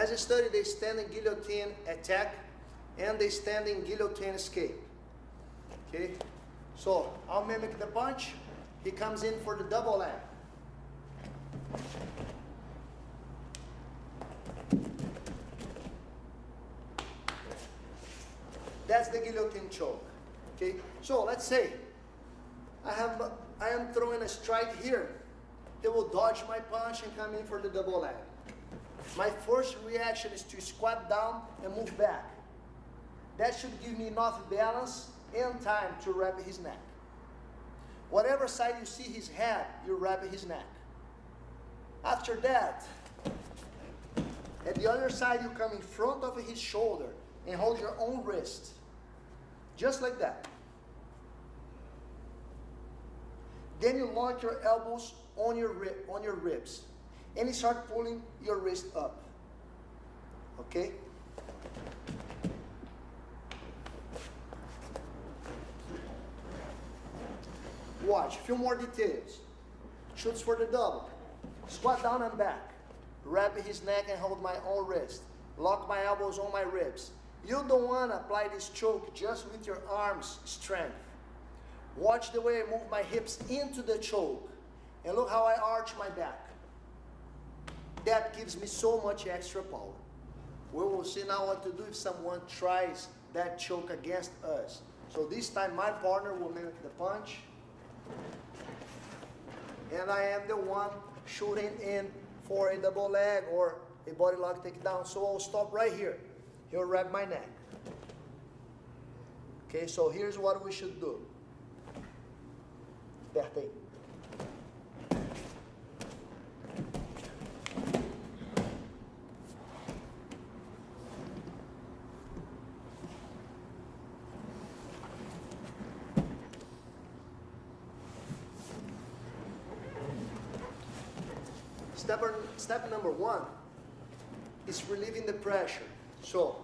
As you study the standing guillotine attack and the standing guillotine escape. Okay, so I'll mimic the punch. He comes in for the double leg. That's the guillotine choke. Okay, so let's say I am throwing a strike here. He will dodge my punch and come in for the double leg. My first reaction is to squat down and move back. That should give me enough balance and time to wrap his neck. Whatever side you see his head, you wrap his neck. After that, at the other side, you come in front of his shoulder and hold your own wrist. Just like that. Then you lock your elbows on your ribs. And you start pulling your wrist up. Okay? Watch, a few more details. Shoots for the double. Squat down and back. Wrap his neck and hold my own wrist. Lock my elbows on my ribs. You don't want to apply this choke just with your arms' strength. Watch the way I move my hips into the choke. And look how I arch my back. That gives me so much extra power. We will see now what to do if someone tries that choke against us. So this time my partner will mimic the punch. And I am the one shooting in for a double leg or a body lock takedown. So I'll stop right here. He'll wrap my neck. Okay, so here's what we should do. Aperta aí. Step number one is relieving the pressure. So,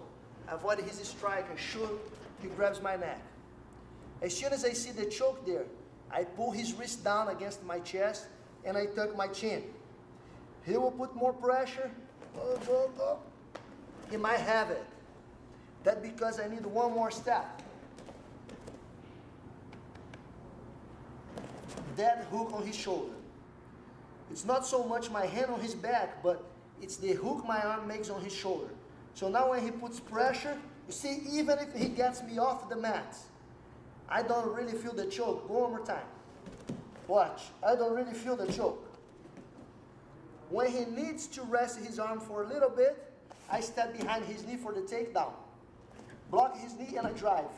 avoid his strike and shoot, he grabs my neck. As soon as I see the choke there, I pull his wrist down against my chest and I tuck my chin. He will put more pressure. He might have it. That's because I need one more step. That hook on his shoulder. It's not so much my hand on his back, but it's the hook my arm makes on his shoulder. So now when he puts pressure, you see, even if he gets me off the mat, I don't really feel the choke. Go one more time. Watch, I don't really feel the choke. When he needs to rest his arm for a little bit, I step behind his knee for the takedown. Block his knee and I drive.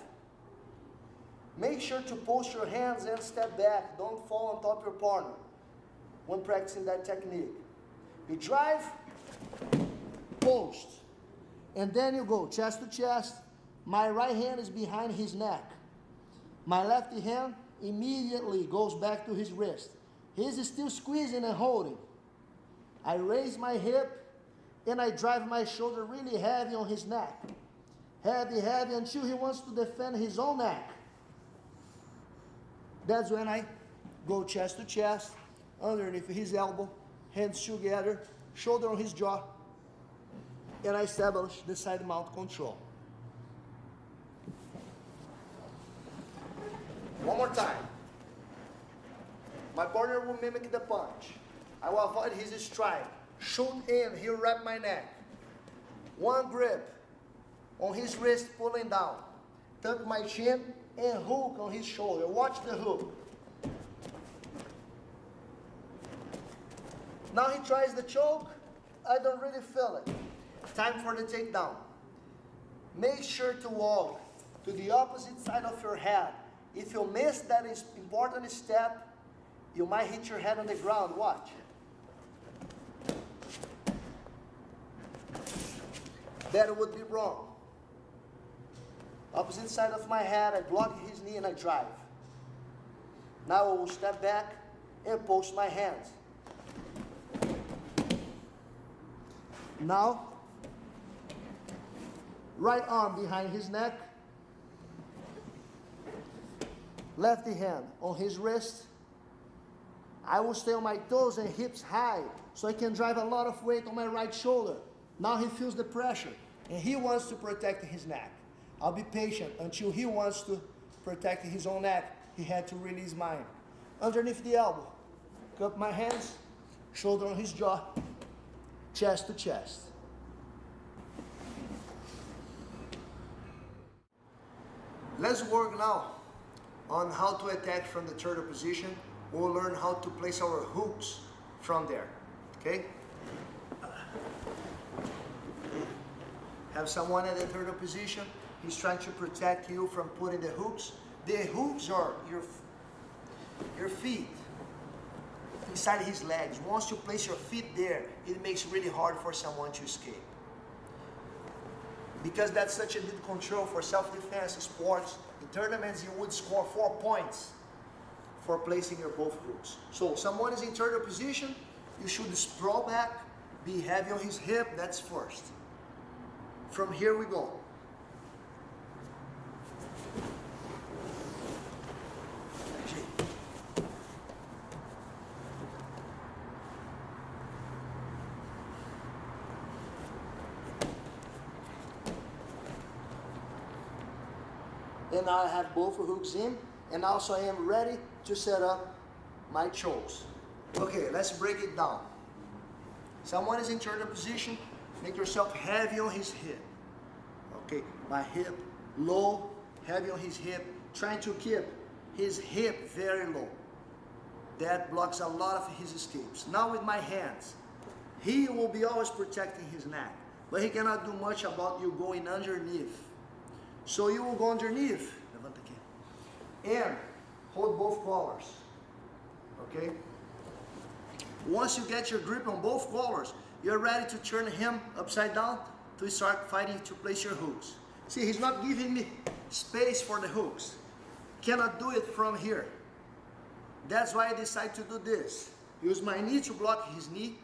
Make sure to post your hands and step back. Don't fall on top of your partner when practicing that technique. You drive, post, and then you go chest to chest. My right hand is behind his neck. My left hand immediately goes back to his wrist. He's still squeezing and holding. I raise my hip and I drive my shoulder really heavy on his neck. Heavy, heavy, until he wants to defend his own neck. That's when I go chest to chest, underneath his elbow, hands together, shoulder on his jaw, and I establish the side mount control. One more time. My partner will mimic the punch. I will avoid his strike. Shoot in, he'll wrap my neck. One grip on his wrist, pulling down. Tuck my chin and hook on his shoulder. Watch the hook. Now he tries the choke. I don't really feel it. Time for the takedown. Make sure to walk to the opposite side of your head. If you miss that important step, you might hit your head on the ground. Watch. That would be wrong. Opposite side of my head, I block his knee and I drive. Now I will step back and post my hands. Now, right arm behind his neck, left hand on his wrist. I will stay on my toes and hips high so I can drive a lot of weight on my right shoulder. Now he feels the pressure, and he wants to protect his neck. I'll be patient until he wants to protect his own neck. He had to release mine. Underneath the elbow, cup my hands, shoulder on his jaw, chest to chest. Let's work now on how to attack from the turtle position. We'll learn how to place our hooks from there, okay? Have someone at the turtle position. He's trying to protect you from putting the hooks. The hooks are your feet inside his legs. Once you place your feet there, it makes it really hard for someone to escape. Because that's such a good control for self-defense sports. In tournaments, you would score 4 points for placing your both hooks. So someone is in turtle position, you should sprawl back, be heavy on his hip, that's first. From here we go. And now I have both hooks in, and also I am ready to set up my chokes. Okay, let's break it down. Someone is in turtle position, make yourself heavy on his hip. Okay, my hip low, heavy on his hip, trying to keep his hip very low. That blocks a lot of his escapes. Now with my hands, he will be always protecting his neck, but he cannot do much about you going underneath. So you will go underneath, and hold both collars, okay? Once you get your grip on both collars, you're ready to turn him upside down to start fighting to place your hooks. See, he's not giving me space for the hooks. Cannot do it from here. That's why I decided to do this. Use my knee to block his knee,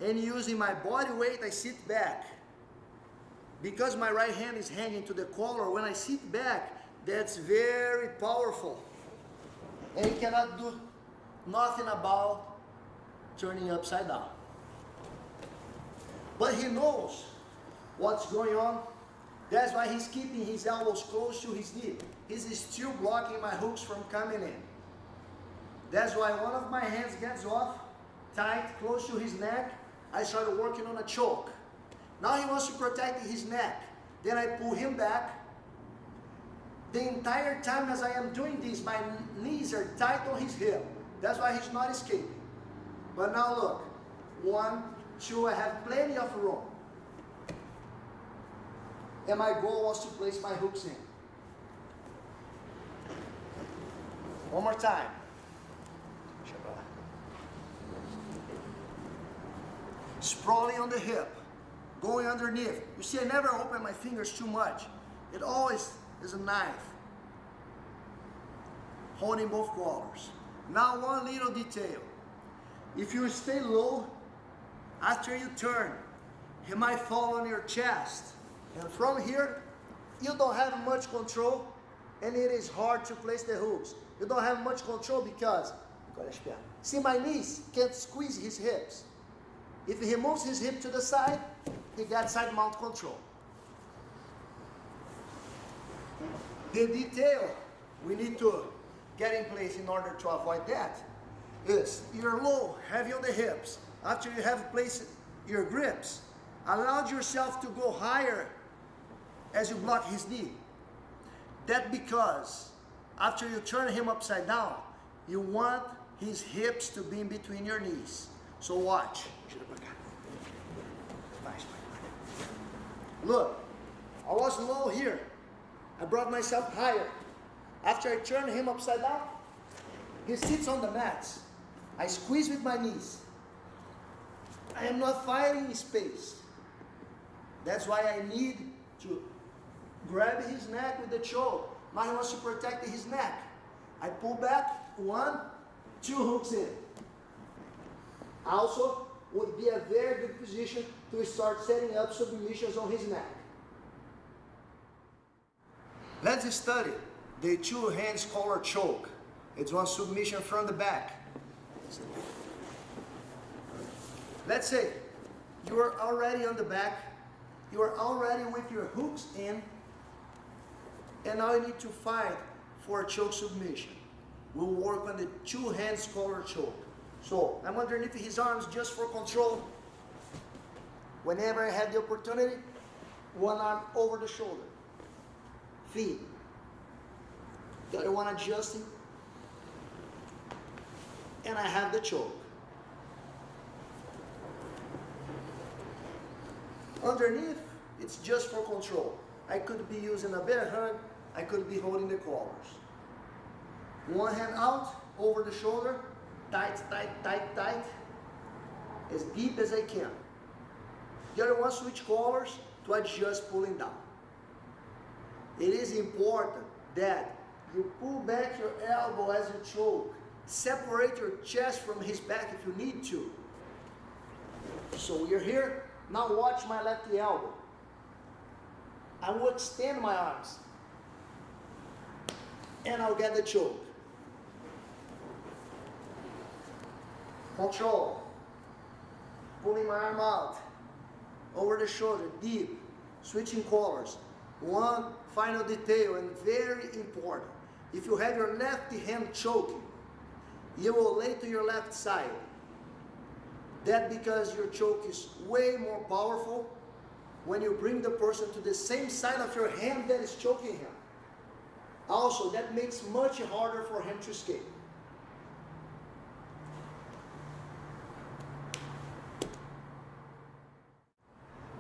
and using my body weight, I sit back. Because my right hand is hanging to the collar, when I sit back, that's very powerful. And he cannot do nothing about turning upside down. But he knows what's going on. That's why he's keeping his elbows close to his knee. He's still blocking my hooks from coming in. That's why one of my hands gets off, tight, close to his neck. I started working on a choke. Now he wants to protect his neck. Then I pull him back. The entire time as I am doing this, my knees are tight on his hip. That's why he's not escaping. But now look, 1, 2, I have plenty of room. And my goal was to place my hooks in. One more time. Sprawling on the hip, going underneath. You see, I never open my fingers too much. It always is a knife. Holding both collars. Now one little detail. If you stay low, after you turn, he might fall on your chest. And from here, you don't have much control, and it is hard to place the hooks. You don't have much control because, see, my knees can't squeeze his hips. If he moves his hip to the side, he got side mount control. The detail we need to get in place in order to avoid that is you're low, heavy on the hips. After you have placed your grips, allow yourself to go higher as you block his knee. That's because after you turn him upside down, you want his hips to be in between your knees. So watch. Look, I was low here. I brought myself higher. After I turn him upside down, he sits on the mats. I squeeze with my knees. I am not fighting space. That's why I need to grab his neck with the choke. Now he wants to protect his neck. I pull back, 1, 2 hooks in. Also, would be a very good position to start setting up submissions on his neck. Let's study the 2 hands collar choke. It's one submission from the back. Let's say You are already on the back. You are already with your hooks in. And now you need to fight for a choke submission. We'll work on the two hands collar choke. So I'm underneath his arms just for control. Whenever I have the opportunity, one arm over the shoulder. Feet. The other one adjusting. And I have the choke. Underneath, it's just for control. I could be using a bear hug. I could be holding the collars. One hand out, over the shoulder. Tight, tight, tight, tight. As deep as I can. The other one, switch collars to adjust pulling down. It is important that you pull back your elbow as you choke. Separate your chest from his back if you need to. So you're here. Now watch my left elbow. I will extend my arms. And I'll get the choke. Control. Pulling my arm out. Over the shoulder, deep. Switching collars. One final detail, and very important. If you have your left hand choking, you will lay to your left side. That because your choke is way more powerful when you bring the person to the same side of your hand that is choking him. Also, that makes much harder for him to escape.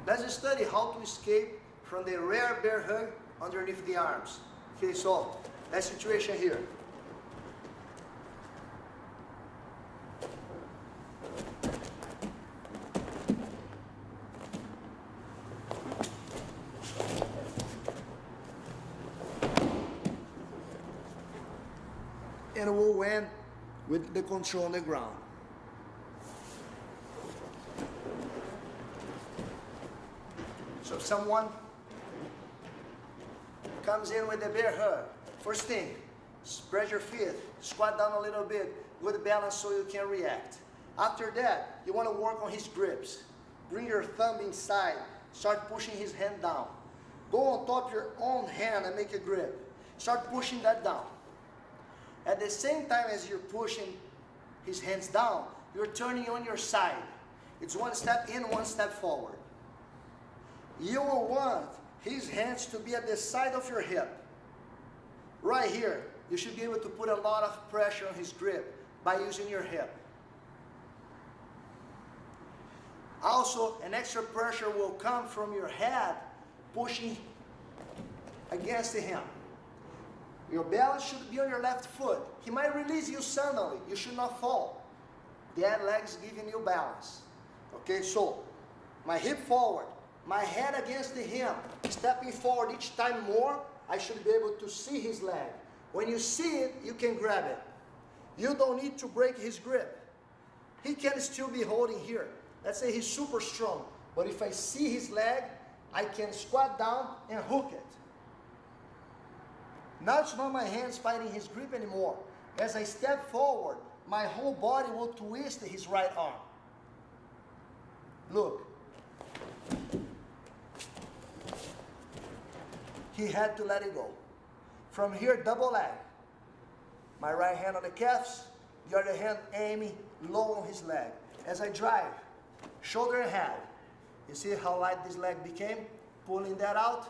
Let's study how to escape from the rare bear hug underneath the arms. Okay, so that situation here. And we'll end with the control on the ground. So if someone comes in with a bear hug, first thing, spread your feet, squat down a little bit, good balance so you can react. After that, you want to work on his grips. Bring your thumb inside, start pushing his hand down. Go on top of your own hand and make a grip. Start pushing that down. At the same time as you're pushing his hands down, you're turning on your side. It's one step in, one step forward. You will want his hands to be at the side of your hip. Right here, you should be able to put a lot of pressure on his grip by using your hip. Also, an extra pressure will come from your head pushing against him. Your balance should be on your left foot. He might release you suddenly. You should not fall. That leg is giving you balance. Okay, so my hip forward, my head against the hip, stepping forward each time more, I should be able to see his leg. When you see it, you can grab it. You don't need to break his grip. He can still be holding here. Let's say he's super strong. But if I see his leg, I can squat down and hook it. Now it's not my hands fighting his grip anymore. As I step forward, my whole body will twist his right arm. Look. He had to let it go. From here, double leg. My right hand on the calves, the other hand aiming low on his leg. As I drive, shoulder and head. You see how light this leg became? Pulling that out.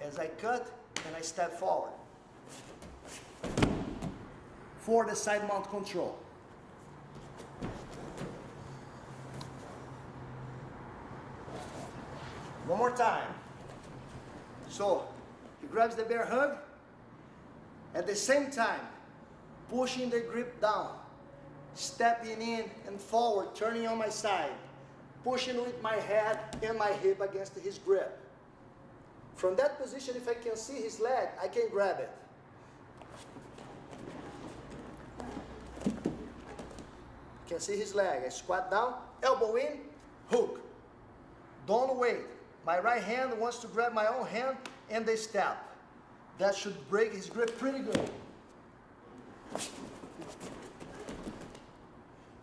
As I cut, and I step forward. For the side mount control. One more time. So, he grabs the bear hug. At the same time, pushing the grip down. Stepping in and forward, turning on my side. Pushing with my head and my hip against his grip. From that position, if I can see his leg, I can grab it. Can see his leg. I squat down, elbow in, hook. Don't wait. My right hand wants to grab my own hand and they step. That should break his grip pretty good.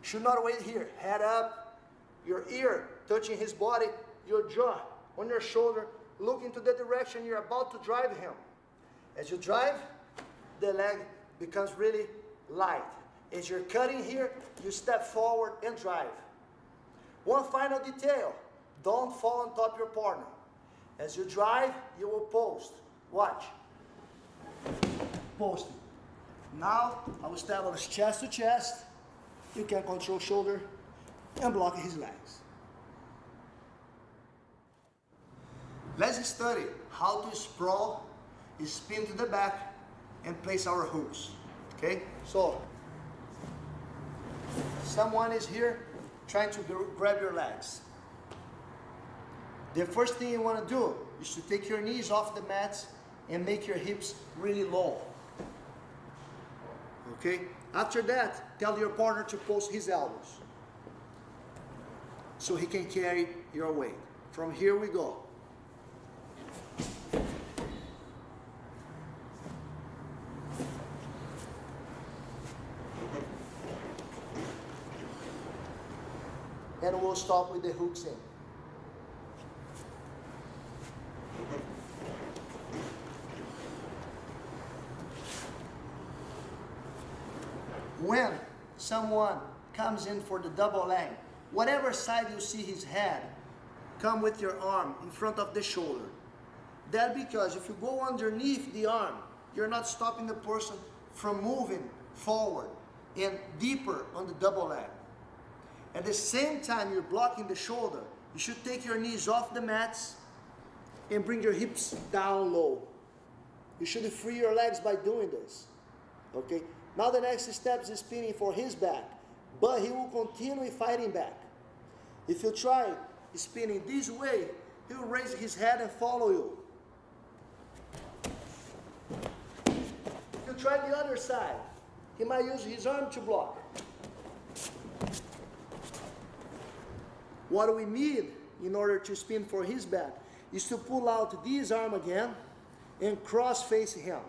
Should not wait here. Head up, your ear touching his body, your jaw on your shoulder, look into the direction you're about to drive him. As you drive, the leg becomes really light. As you're cutting here, you step forward and drive. One final detail, don't fall on top of your partner. As you drive, you will post. Watch. Posting. Now, I will establish chest to chest. You can control shoulder and block his legs. Let's study how to sprawl, spin to the back, and place our hooks. Okay? So, someone is here trying to grab your legs. The first thing you want to do is to take your knees off the mats and make your hips really low. Okay? After that, tell your partner to post his elbows so he can carry your weight. From here we go. And we'll stop with the hooks in. When someone comes in for the double leg, whatever side you see his head, come with your arm in front of the shoulder. That's because if you go underneath the arm, you're not stopping the person from moving forward and deeper on the double leg. At the same time you're blocking the shoulder, you should take your knees off the mats and bring your hips down low. You should free your legs by doing this. Okay? Now the next step is spinning for his back, but he will continue fighting back. If you try spinning this way, he will raise his head and follow you. If you try the other side, he might use his arm to block. What we need in order to spin for his back is to pull out this arm again and cross face him.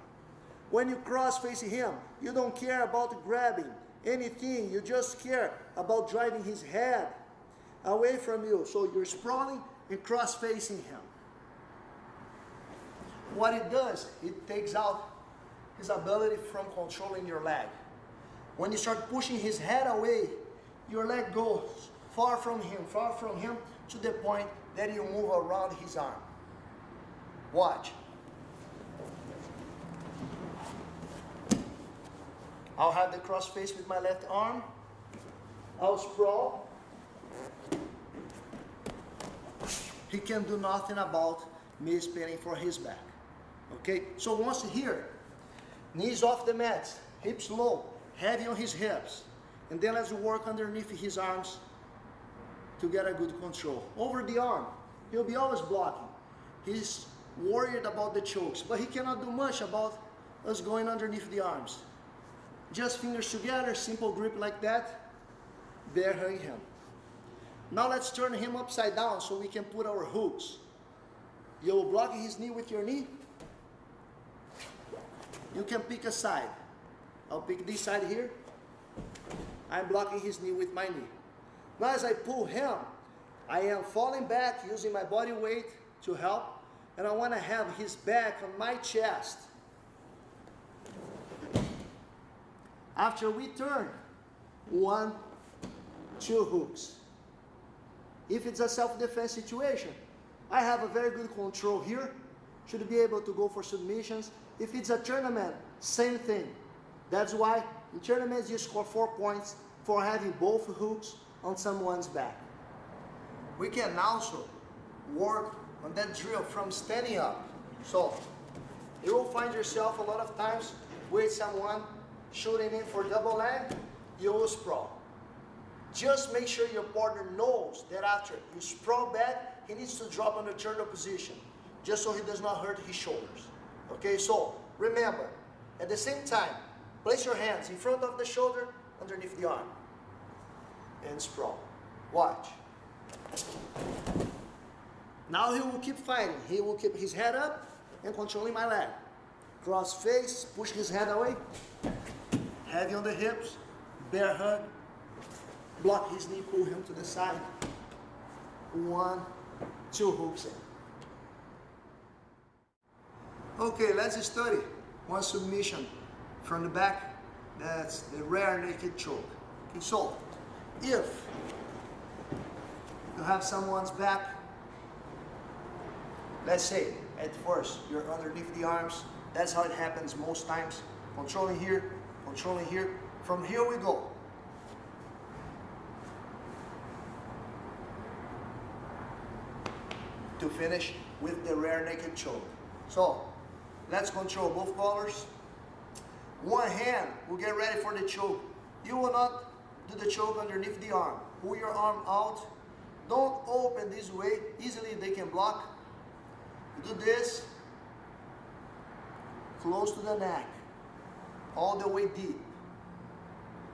When you cross face him, you don't care about grabbing anything, you just care about driving his head away from you. So you're sprawling and cross facing him. What it does, it takes out his ability from controlling your leg. When you start pushing his head away, your leg goes far from him to the point that you move around his arm. Watch. I'll have the cross face with my left arm. I'll sprawl. He can do nothing about me spinning for his back. Okay? So once here, knees off the mats, hips low, heavy on his hips. And then let's work underneath his arms to get a good control. Over the arm, he'll be always blocking. He's worried about the chokes, but he cannot do much about us going underneath the arms. Just fingers together, simple grip like that, bear hug him. Now let's turn him upside down so we can put our hooks. You'll block his knee with your knee. You can pick a side. I'll pick this side here. I'm blocking his knee with my knee. Now as I pull him, I am falling back using my body weight to help, and I want to have his back on my chest. After we turn, 1, 2 hooks. If it's a self-defense situation, I have a very good control here. Should be able to go for submissions. If it's a tournament, same thing. That's why in tournaments you score 4 points for having both hooks on someone's back. We can also work on that drill from standing up. So you will find yourself a lot of times with someone shooting in for double leg, you will sprawl. Just make sure your partner knows that after you sprawl back, he needs to drop on the turtle position, just so he does not hurt his shoulders. Okay, so remember, at the same time, place your hands in front of the shoulder, underneath the arm, and sprawl. Watch. Now he will keep fighting. He will keep his head up and controlling my leg. Cross face, push his head away. Heavy on the hips, bear hug. Block his knee, pull him to the side. 1, 2 hooks in. Okay, let's study one submission from the back. That's the rear naked choke. Okay, so if you have someone's back, let's say at first you're underneath the arms. That's how it happens most times. Controlling here, controlling here. From here we go. To finish with the rear naked choke. So let's control both collars. One hand will get ready for the choke. You will not do the choke underneath the arm. Pull your arm out. Don't open this way. Easily they can block. You do this. Close to the neck. All the way deep.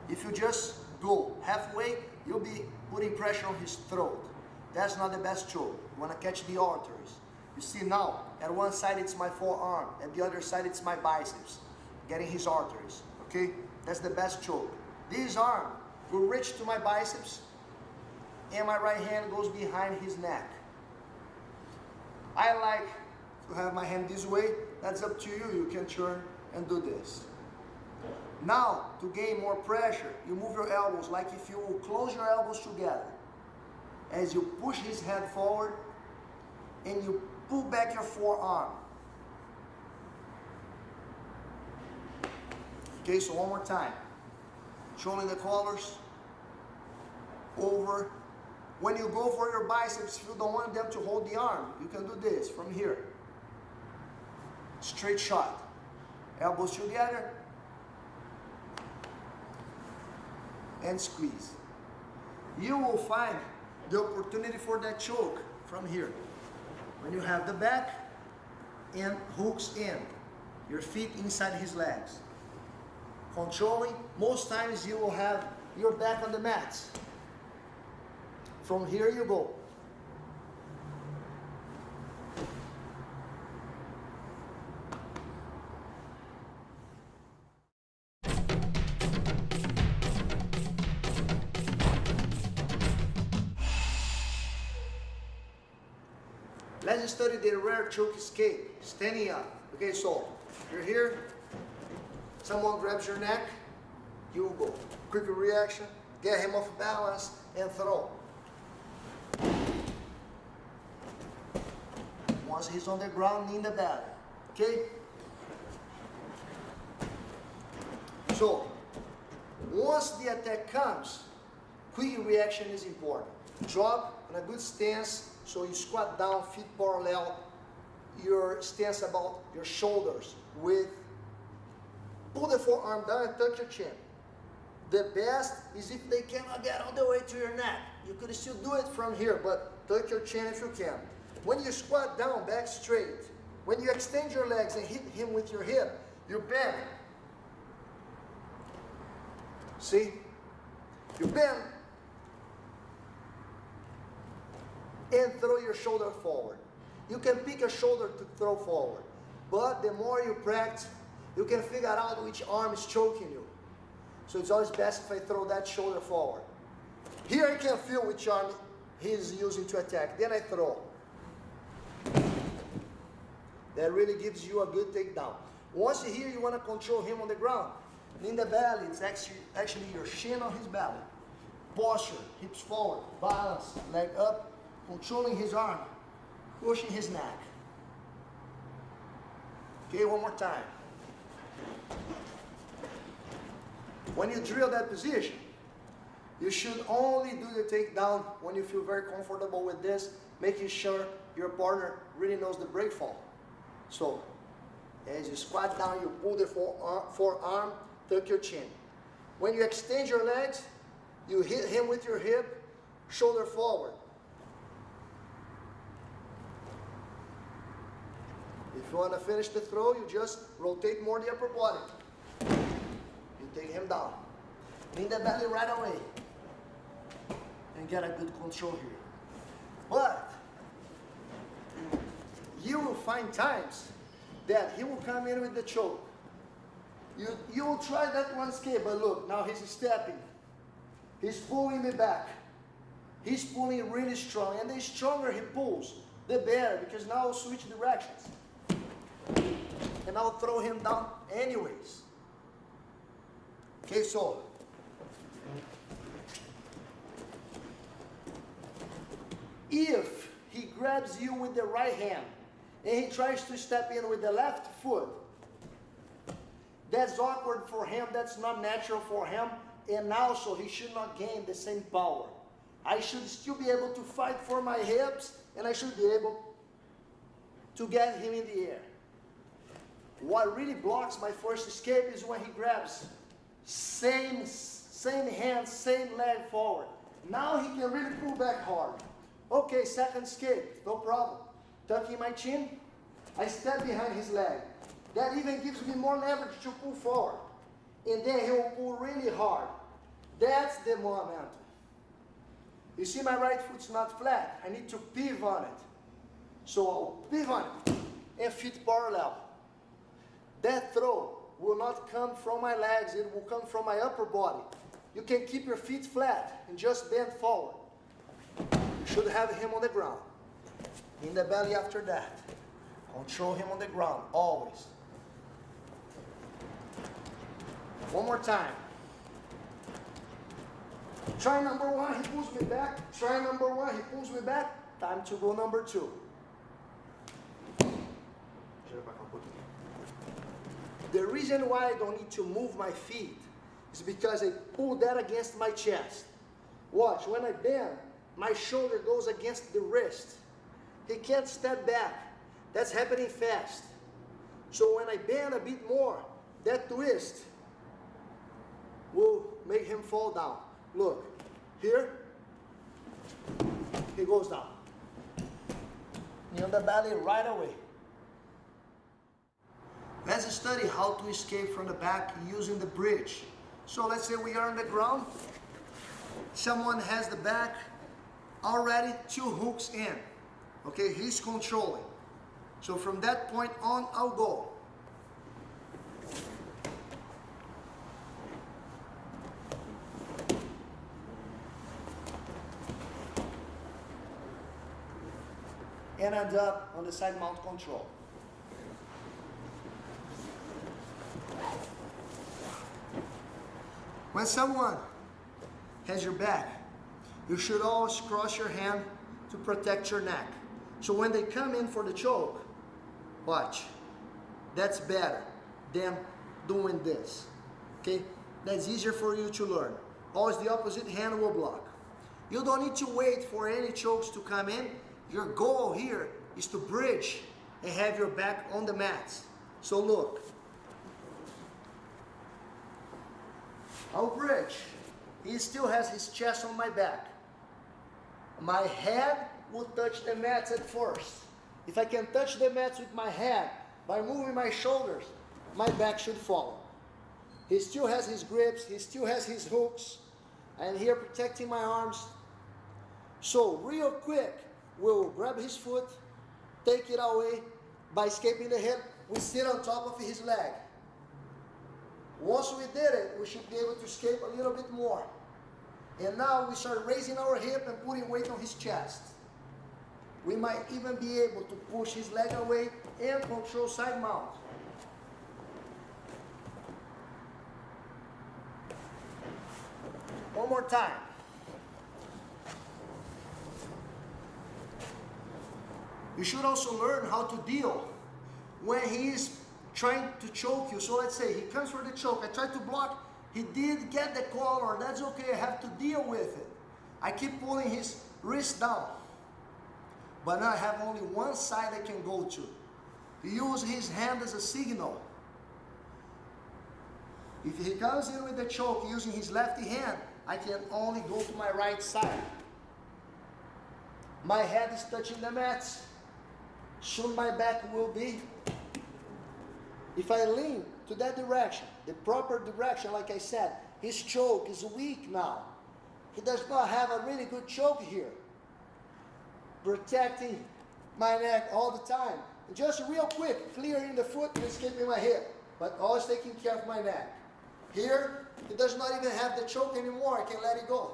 If you just go halfway, you'll be putting pressure on his throat. That's not the best choke. You want to catch the arteries. You see now, at one side it's my forearm, at the other side it's my biceps. Getting his arteries, okay? That's the best choke. This arm will reach to my biceps, and my right hand goes behind his neck. I like to have my hand this way. That's up to you. You can turn and do this. Now, to gain more pressure, you move your elbows like if you will close your elbows together. As you push his head forward, and you pull back your forearm. Okay, so one more time. Controlling the collars. Over. When you go for your biceps, if you don't want them to hold the arm, you can do this from here. Straight shot. Elbows together. And squeeze. You will find the opportunity for that choke from here. When you have the back and hooks in, your feet inside his legs. Controlling, most times you will have your back on the mats. From here you go. Let's study the rear choke escape, standing up. Okay, so you're here, someone grabs your neck, you will go. Quick reaction, get him off balance, and throw. Once he's on the ground, knee in the belly. Okay? So, once the attack comes, quick reaction is important. Drop in a good stance, so you squat down, feet parallel, your stance about your shoulders with, pull the forearm down and touch your chin. The best is if they cannot get all the way to your neck. You could still do it from here, but touch your chin if you can. When you squat down, back straight. When you extend your legs and hit him with your hip, you bend. See? You bend and throw your shoulder forward. You can pick a shoulder to throw forward, but the more you practice, you can figure out which arm is choking you. So it's always best if I throw that shoulder forward. Here I can feel which arm he's using to attack. Then I throw. That really gives you a good takedown. Once you're here, you want to control him on the ground. In the belly, it's actually your shin on his belly. Posture, hips forward, balance, leg up, controlling his arm, pushing his neck. Okay, one more time. When you drill that position, you should only do the takedown when you feel very comfortable with this, making sure your partner really knows the break fall. So, as you squat down, you pull the forearm, tuck your chin. When you extend your legs, you hit him with your hip, shoulder forward. If you want to finish the throw, you just rotate more the upper body. You take him down. Lean the belly right away. And get a good control here. But you will find times that he will come in with the choke. You will try that one escape, but look, now he's stepping. He's pulling me back. He's pulling really strong, and the stronger he pulls, the better, because now I'll switch directions. And I'll throw him down anyways. Okay, so if he grabs you with the right hand and he tries to step in with the left foot, that's awkward for him, that's not natural for him, and also he should not gain the same power. I should still be able to fight for my hips, and I should be able to get him in the air. What really blocks my first escape is when he grabs same hand, same leg forward. Now he can really pull back hard. Okay, second escape, no problem. Tucking my chin, I step behind his leg. That even gives me more leverage to pull forward. And then he will pull really hard. That's the momentum. You see, my right foot's not flat. I need to pivot on it. So I'll pivot on it and feet parallel. That throw will not come from my legs, it will come from my upper body. You can keep your feet flat and just bend forward. You should have him on the ground. In the belly after that. Control him on the ground, always. One more time. Try number one, he pulls me back. Try number one, he pulls me back. Time to go number two. The reason why I don't need to move my feet is because I pull that against my chest. Watch, when I bend, my shoulder goes against the wrist. He can't step back. That's happening fast. So when I bend a bit more, that twist will make him fall down. Look, here, he goes down. In the belly right away. Let's study how to escape from the back using the bridge. So let's say we are on the ground. Someone has the back already 2 hooks in. Okay, he's controlling. So from that point on, I'll go. And end up on the side mount control. When someone has your back, you should always cross your hand to protect your neck. So when they come in for the choke, watch. That's better than doing this. Okay? That's easier for you to learn. Always the opposite hand will block. You don't need to wait for any chokes to come in. Your goal here is to bridge and have your back on the mats. So look. I'll bridge. He still has his chest on my back. My head will touch the mats at first. If I can touch the mats with my head by moving my shoulders, my back should follow. He still has his grips, he still has his hooks. I'm here protecting my arms. So real quick, we'll grab his foot, take it away. By escaping the hip, we sit on top of his leg. Once we did it, we should be able to escape a little bit more. And now we start raising our hip and putting weight on his chest. We might even be able to push his leg away and control side mount. One more time. You should also learn how to deal when he is trying to choke you. So let's say he comes for the choke. I tried to block. He did get the collar. That's okay. I have to deal with it. I keep pulling his wrist down. But now I have only one side I can go to. Use his hand as a signal. If he comes in with the choke using his left hand, I can only go to my right side. My head is touching the mats. Soon my back will be. If I lean to that direction, the proper direction, like I said, his choke is weak now. He does not have a really good choke here. Protecting my neck all the time. Just real quick, clearing the foot and escaping my hip, but always taking care of my neck. Here, he does not even have the choke anymore. I can let it go.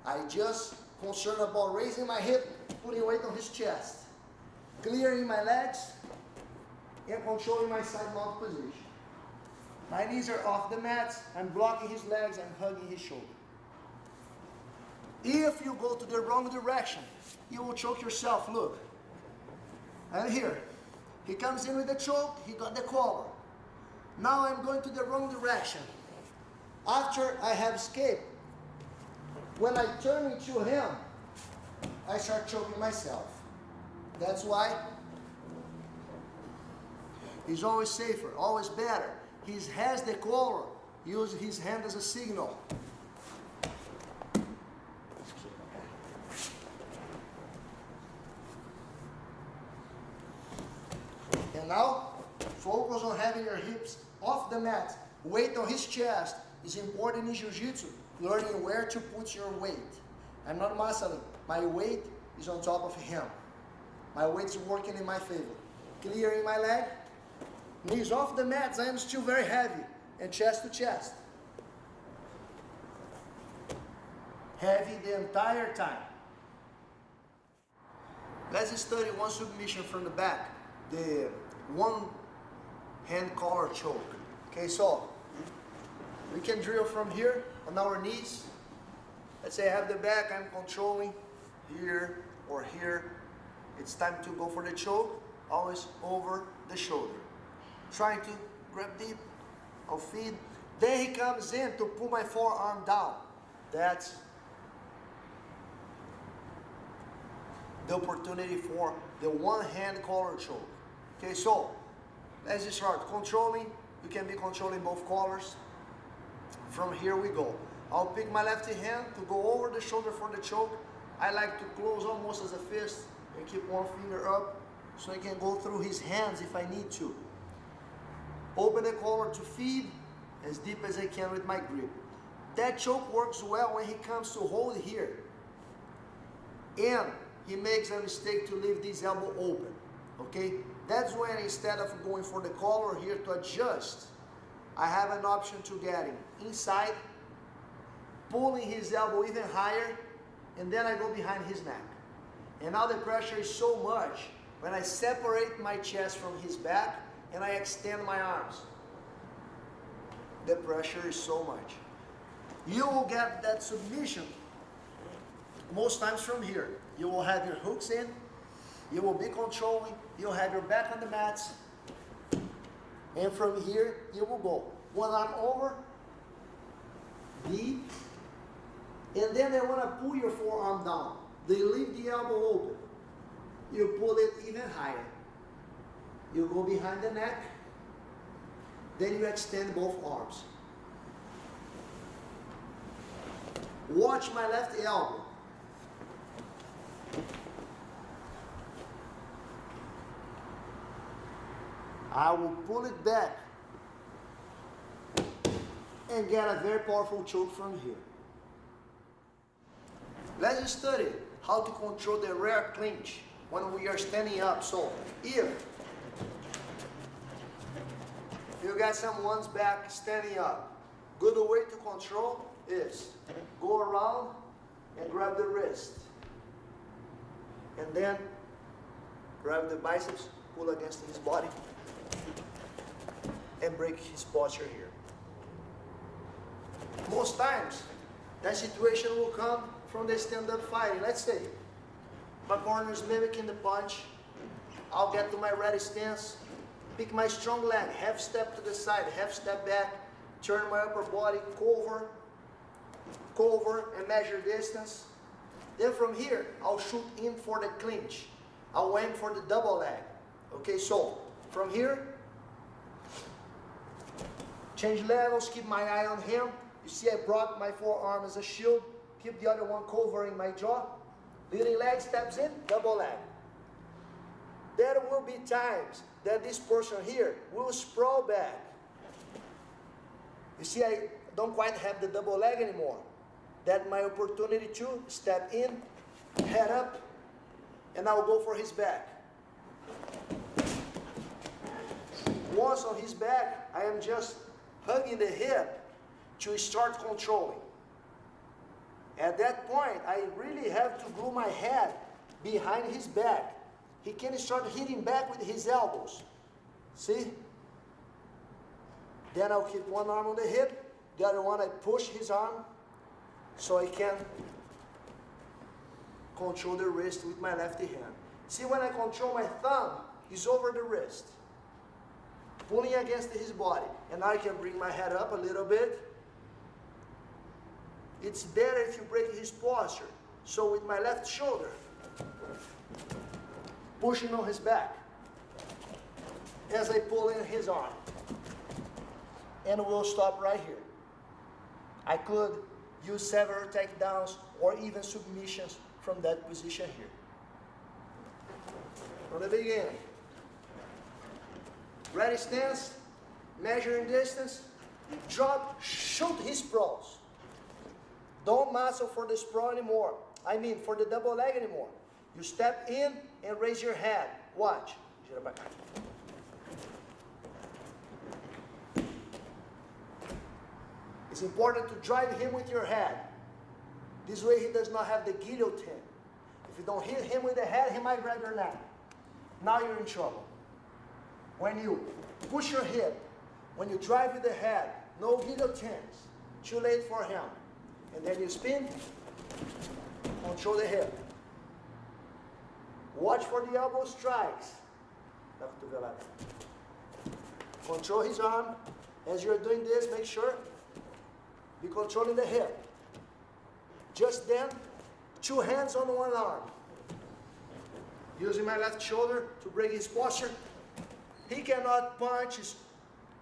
I just concerned about raising my hip, putting weight on his chest, clearing my legs, and controlling my side mount position. My knees are off the mat, I'm blocking his legs, I'm hugging his shoulder. If you go to the wrong direction, you will choke yourself, look. And here, he comes in with the choke, he got the collar. Now I'm going to the wrong direction. After I have escaped, when I turn into him, I start choking myself. That's why he's always safer, always better. He has the collar, use his hand as a signal. And now, focus on having your hips off the mat. Weight on his chest is important in Jiu-Jitsu, learning where to put your weight. I'm not muscling. My weight is on top of him. My weight is working in my favor. Clearing my leg. Knees off the mats, I am still very heavy. And chest to chest. Heavy the entire time. Let's study one submission from the back. The one hand collar choke. Okay, so we can drill from here on our knees. Let's say I have the back, I'm controlling here or here. It's time to go for the choke, always over the shoulder. Trying to grab deep, I'll feed. Then he comes in to pull my forearm down. That's the opportunity for the one hand collar choke. Okay, so let's start controlling. You can be controlling both collars. From here we go. I'll pick my left hand to go over the shoulder for the choke. I like to close almost as a fist and keep one finger up so I can go through his hands if I need to. Open the collar to feed as deep as I can with my grip. That choke works well when he comes to hold here. And he makes a mistake to leave this elbow open. Okay? That's when instead of going for the collar here to adjust, I have an option to get him inside, pulling his elbow even higher, and then I go behind his neck. And now the pressure is so much when I separate my chest from his back and I extend my arms. The pressure is so much. You will get that submission most times from here. You will have your hooks in, you will be controlling, you'll have your back on the mats, and from here you will go. One arm over, deep, and then they want to pull your forearm down. They leave the elbow open. You pull it even higher. You go behind the neck, then you extend both arms. Watch my left elbow. I will pull it back and get a very powerful choke from here. Let's study how to control the rear clinch when we are standing up. So if you got someone's back standing up, good way to control is go around and grab the wrist. And then grab the biceps, pull against his body, and break his posture here. Most times, that situation will come from the stand-up fighting. Let's say my partner is mimicking the punch. I'll get to my ready stance, pick my strong leg, half step to the side, half step back, turn my upper body, cover, and measure distance. Then from here, I'll shoot in for the clinch. I'll aim for the double leg. Okay, so from here, change levels, keep my eye on him. You see I brought my forearm as a shield, keep the other one covering my jaw. Leading leg steps in, double leg. There will be times that this person here will sprawl back. You see I don't quite have the double leg anymore. That's my opportunity to step in, head up, and I'll go for his back. Once on his back, I am just hugging the hip to start controlling. At that point, I really have to glue my head behind his back. He can start hitting back with his elbows. See? Then I'll keep one arm on the hip, the other one I push his arm so I can control the wrist with my lefty hand. See, when I control my thumb, he's over the wrist, pulling against his body. And I can bring my head up a little bit. It's better if you break his posture. So with my left shoulder, pushing on his back as I pull in his arm. And we'll stop right here. I could use several takedowns or even submissions from that position here. From the beginning. Ready stance, measuring distance, drop, shoot his sprawls. Don't muscle for the sprawl anymore. I mean for the double leg anymore. You step in and raise your head. Watch. It's important to drive him with your head. This way he does not have the guillotine. If you don't hit him with the head, he might grab your neck. Now you're in trouble. When you push your hip, when you drive with the head, no guillotines. Too late for him. And then you spin, control the hip. Watch for the elbow strikes. Control his arm. As you're doing this, make sure be controlling the hip. Just then, two hands on one arm. Using my left shoulder to break his posture. He cannot punch,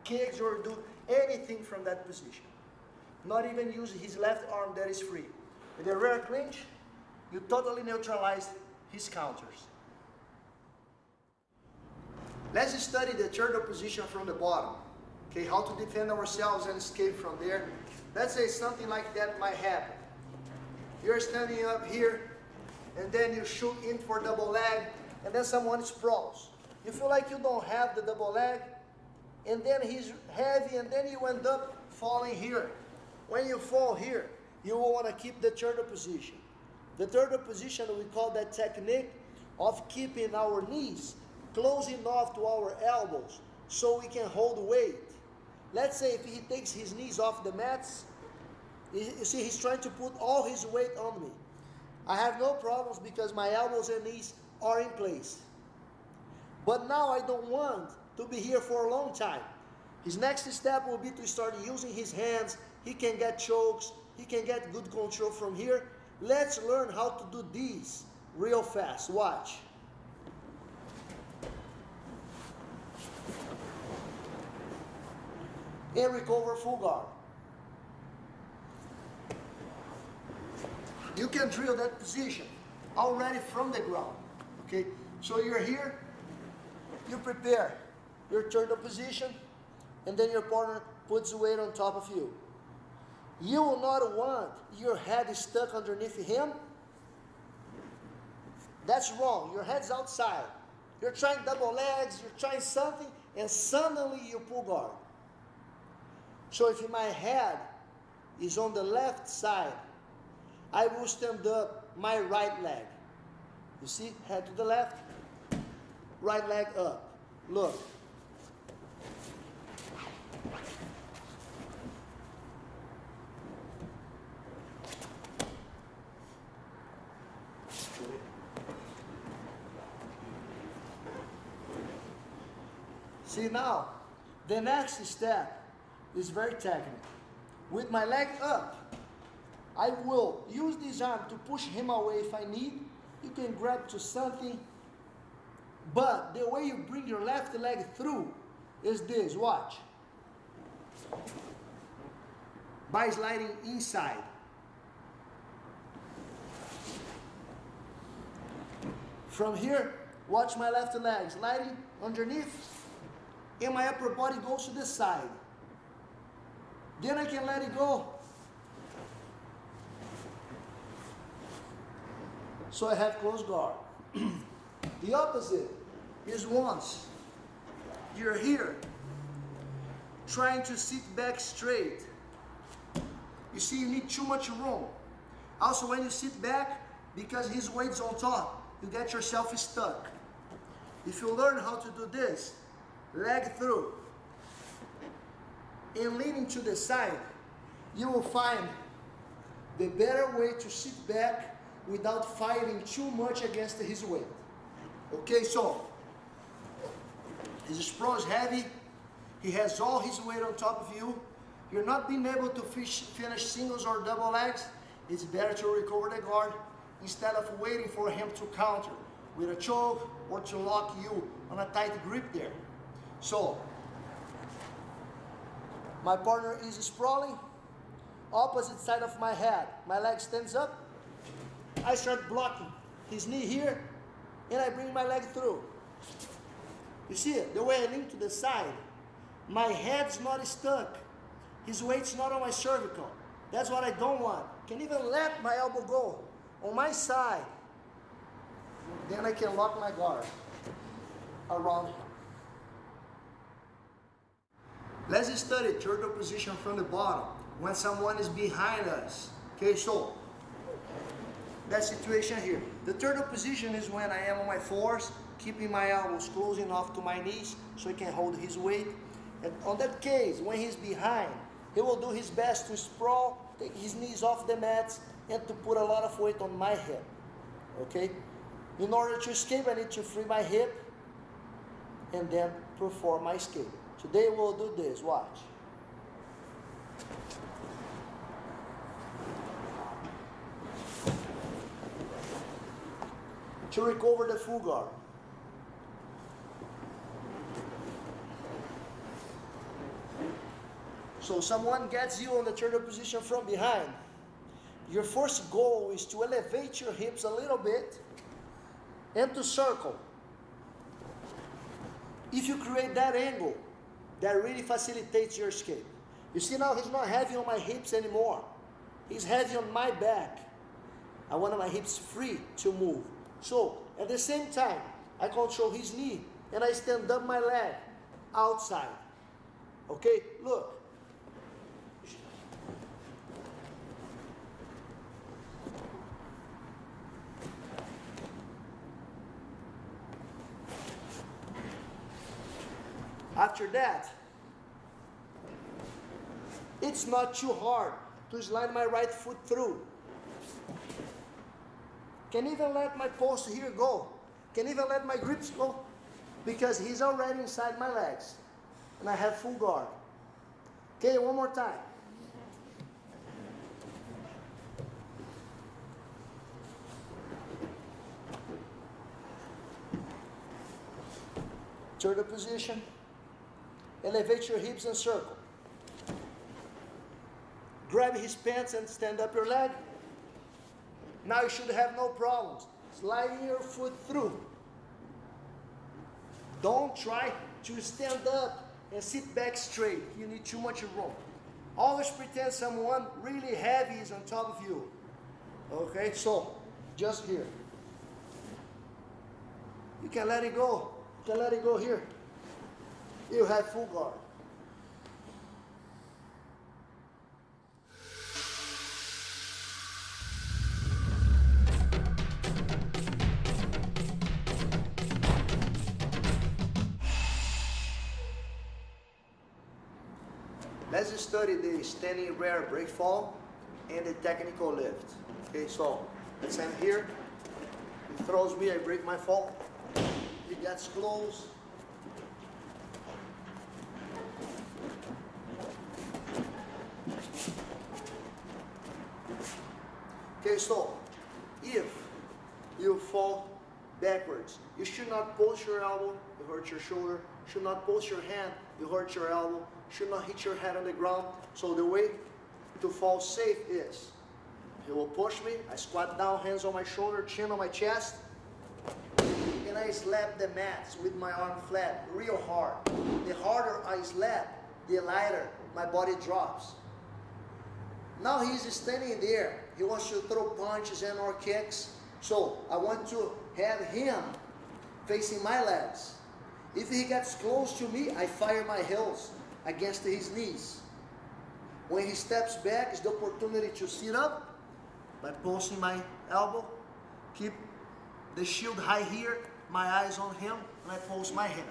kicks, or do anything from that position. Not even use his left arm that is free. With a rear clinch, you totally neutralize his counters. Let's study the turtle position from the bottom. Okay, how to defend ourselves and escape from there. Let's say something like that might happen. You're standing up here, and then you shoot in for double leg, and then someone sprawls. You feel like you don't have the double leg, and then he's heavy, and then you end up falling here. When you fall here, you will want to keep the turtle position. The turtle position, we call that technique of keeping our knees close enough to our elbows so we can hold weight. Let's say if he takes his knees off the mats, you see he's trying to put all his weight on me. I have no problems because my elbows and knees are in place. But now I don't want to be here for a long time. His next step will be to start using his hands. He can get chokes. He can get good control from here. Let's learn how to do these real fast. Watch. And recover full guard. You can drill that position already from the ground. Okay, so you're here, you prepare your turtle position, and then your partner puts weight on top of you. You will not want your head stuck underneath him. That's wrong. Your head's outside. You're trying double legs, you're trying something, and suddenly you pull guard. So if my head is on the left side, I will stand up my right leg. You see, head to the left, right leg up. Look. See now, the next step is very technical. With my leg up, I will use this arm to push him away if I need. You can grab to something. But the way you bring your left leg through is this. Watch. By sliding inside. From here, watch my left leg sliding underneath, and my upper body goes to the side. Then I can let it go. So I have close guard. The opposite is once you're here trying to sit back straight. You see, you need too much room. Also, when you sit back, because his weight's on top, you get yourself stuck. If you learn how to do this, leg through, and leaning to the side, you will find the better way to sit back without fighting too much against his weight. Okay, so his sprawl is heavy. He has all his weight on top of you. You're not being able to finish singles or double legs. It's better to recover the guard instead of waiting for him to counter with a choke or to lock you on a tight grip there. So, my partner is sprawling, opposite side of my head. My leg stands up. I start blocking his knee here, and I bring my leg through. You see it? The way I lean to the side, my head's not stuck. His weight's not on my cervical. That's what I don't want. Can even let my elbow go on my side. Then I can lock my guard around him. Let's study turtle position from the bottom when someone is behind us. Okay, so that situation here. The turtle position is when I am on my fours, keeping my elbows close enough to my knees so he can hold his weight. And on that case, when he's behind, he will do his best to sprawl, take his knees off the mats, and to put a lot of weight on my hip. Okay? In order to escape, I need to free my hip and then perform my escape. Today we'll do this, watch. To recover the full guard. So someone gets you on the turtle position from behind. Your first goal is to elevate your hips a little bit and to circle. If you create that angle, that really facilitates your escape. You see now he's not heavy on my hips anymore. He's heavy on my back. I want my hips free to move. So at the same time, I control his knee and I stand up my leg outside. Okay, look. After that, it's not too hard to slide my right foot through. Can even let my post here go. Can even let my grips go because he's already inside my legs and I have full guard. Okay, one more time. Turtle position. Elevate your hips and circle. Grab his pants and stand up your leg. Now you should have no problems sliding your foot through. Don't try to stand up and sit back straight. You need too much room. Always pretend someone really heavy is on top of you. Okay, so just here. You can let it go. You can let it go here. You have full guard. Let's study the standing rear break fall and the technical lift. Okay, so let's stand here. He throws me, I break my fall. He gets close. Okay, so if you fall backwards, you should not post your elbow, you hurt your shoulder. Should not post your hand, you hurt your elbow. Should not hit your head on the ground. So the way to fall safe is, he will push me, I squat down, hands on my shoulder, chin on my chest, and I slap the mats with my arm flat, real hard. The harder I slap, the lighter my body drops. Now he's standing there. He wants to throw punches and or kicks. So I want to have him facing my legs. If he gets close to me, I fire my heels against his knees. When he steps back, it's the opportunity to sit up by posting my elbow, keep the shield high here, my eyes on him, and I post my hand.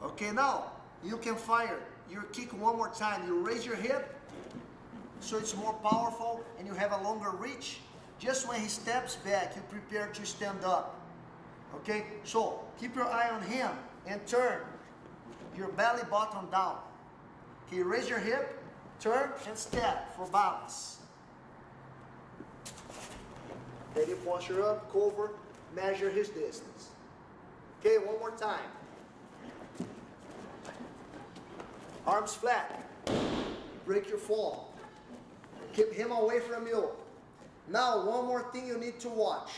Okay, now you can fire your kick one more time. You raise your hip so it's more powerful and you have a longer reach. Just when he steps back, you prepare to stand up. Okay, so keep your eye on him and turn your belly button down. Okay, raise your hip, turn and step for balance. Then you posture up, cover, measure his distance. Okay, one more time. Arms flat. Break your fall. Keep him away from you. Now, one more thing you need to watch.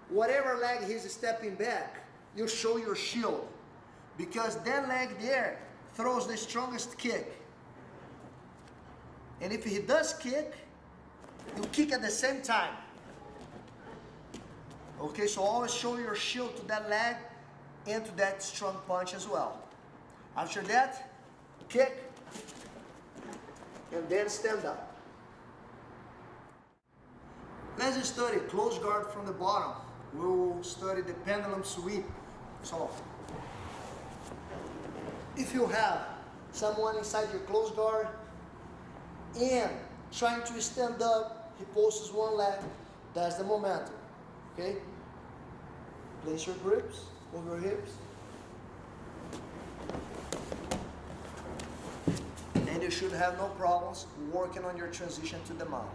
Whatever leg he's stepping back, you show your shield. Because that leg there throws the strongest kick. And if he does kick, you kick at the same time. Okay, so always show your shield to that leg and to that strong punch as well. After that, kick, and then stand up. Let's study close guard from the bottom. We'll study the pendulum sweep. So, if you have someone inside your close guard and trying to stand up, he posts one leg, that's the momentum. Okay? Place your grips over your hips. And you should have no problems working on your transition to the mount.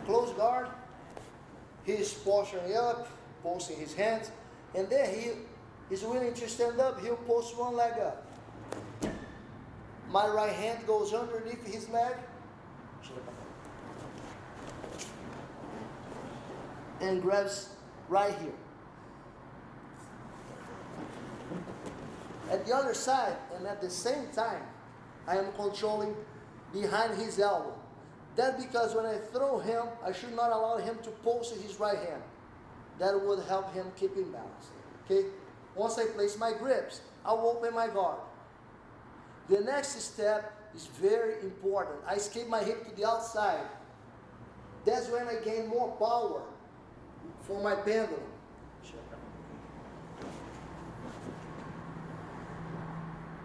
Close guard, he is posturing up, posting his hands, and then he is willing to stand up, he'll post one leg up. My right hand goes underneath his leg, and grabs right here. At the other side, and at the same time, I am controlling behind his elbow. That's because when I throw him, I should not allow him to post his right hand. That would help him keep in balance. Okay? Once I place my grips, I'll open my guard. The next step is very important. I escape my hip to the outside. That's when I gain more power for my pendulum.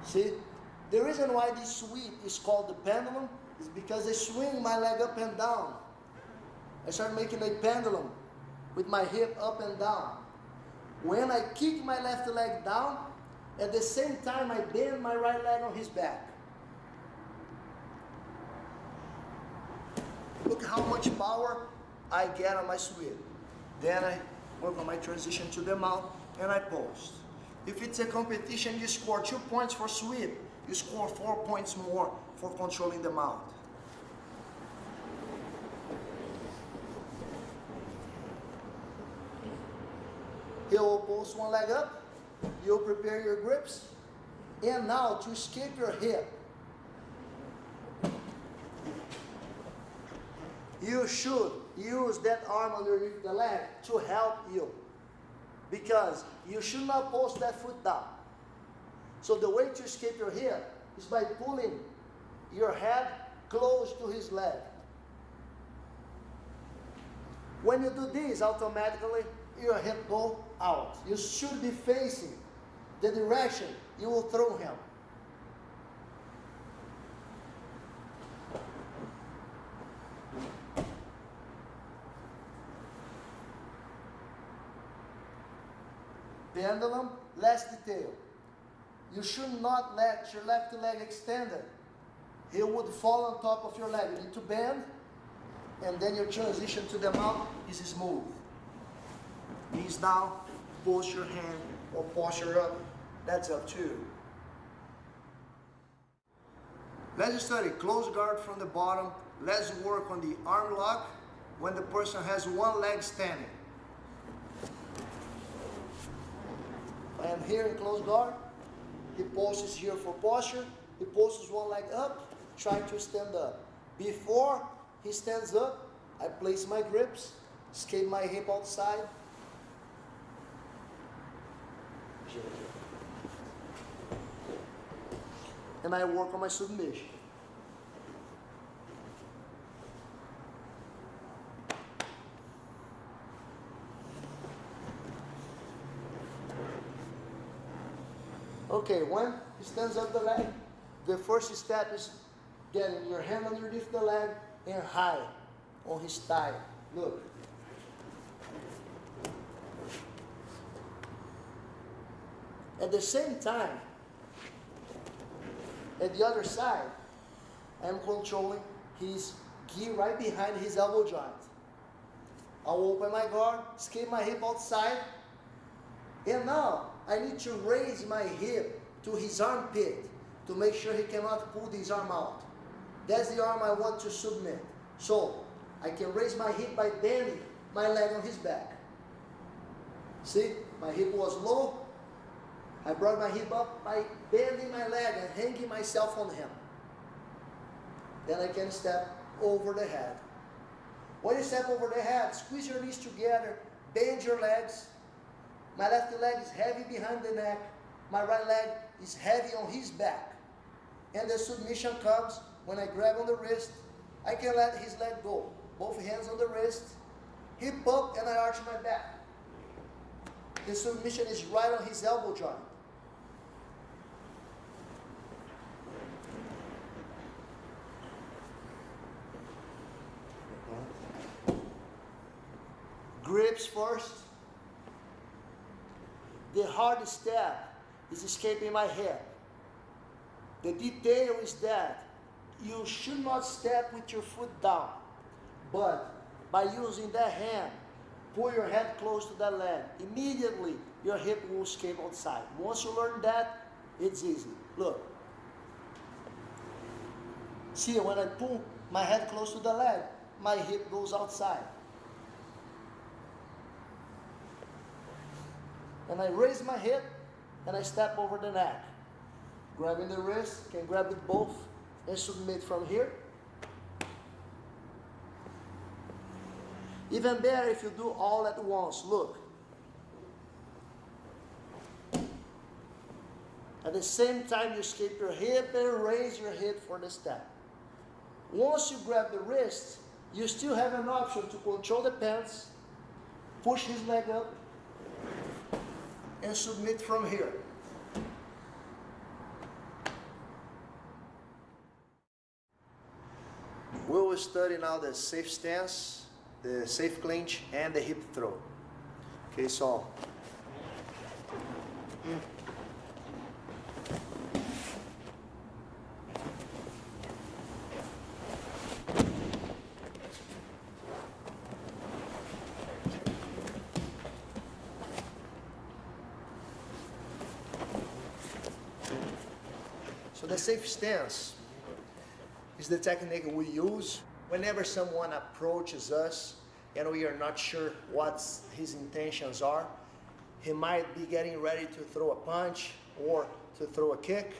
See, the reason why this sweep is called the pendulum is because I swing my leg up and down. I start making a pendulum with my hip up and down. When I kick my left leg down, at the same time I bend my right leg on his back. Look how much power I get on my sweep. Then I work on my transition to the mount and I post. If it's a competition, you score 2 points for sweep. You score 4 points more for controlling the mount. He'll post one leg up. You'll prepare your grips. And now to escape your hip, you should use that arm underneath the leg to help you. Because you should not post that foot down. So the way to escape your hip is by pulling your head close to his leg. When you do this, automatically your hip goes out. You should be facing the direction you will throw him. Pendulum, last detail. You should not let your left leg extended. He would fall on top of your leg. You need to bend, and then your transition to the mount is smooth. Knees down, post your hand, or posture up. That's up to you. Let's study close guard from the bottom. Let's work on the arm lock when the person has one leg standing. I am here in close guard. He posts here for posture. He posts one leg up, trying to stand up. Before he stands up, I place my grips, escape my hip outside. gira aqui. And I work on my submission. Okay, when he stands up the leg, the first step is getting your hand underneath the leg and high on his thigh. Look. At the same time, at the other side, I'm controlling his gi right behind his elbow joint. I'll open my guard, escape my hip outside, and now I need to raise my hip to his armpit to make sure he cannot pull this arm out. That's the arm I want to submit. So I can raise my hip by bending my leg on his back. See, my hip was low. I brought my hip up by bending my leg and hanging myself on him. Then I can step over the head. When you step over the head, squeeze your knees together, bend your legs. My left leg is heavy behind the neck. My right leg is heavy on his back. And the submission comes when I grab on the wrist. I can let his leg go. Both hands on the wrist. Hip up and I arch my back. The submission is right on his elbow joint. Grips first. The hard step is escaping my hip. The detail is that you should not step with your foot down, but by using that hand, pull your head close to that leg. Immediately, your hip will escape outside. Once you learn that, it's easy. Look. See, when I pull my head close to the leg, my hip goes outside. And I raise my hip and I step over the neck. Grabbing the wrist, can grab it both and submit from here. Even better if you do all at once. Look. At the same time, you escape your hip and raise your hip for the step. Once you grab the wrist, you still have an option to control the pants, push his leg up, and submit from here. We will study now the safe stance, the safe clinch, and the hip throw. Okay, so the safe stance is the technique we use whenever someone approaches us and we are not sure what his intentions are. He might be getting ready to throw a punch or to throw a kick.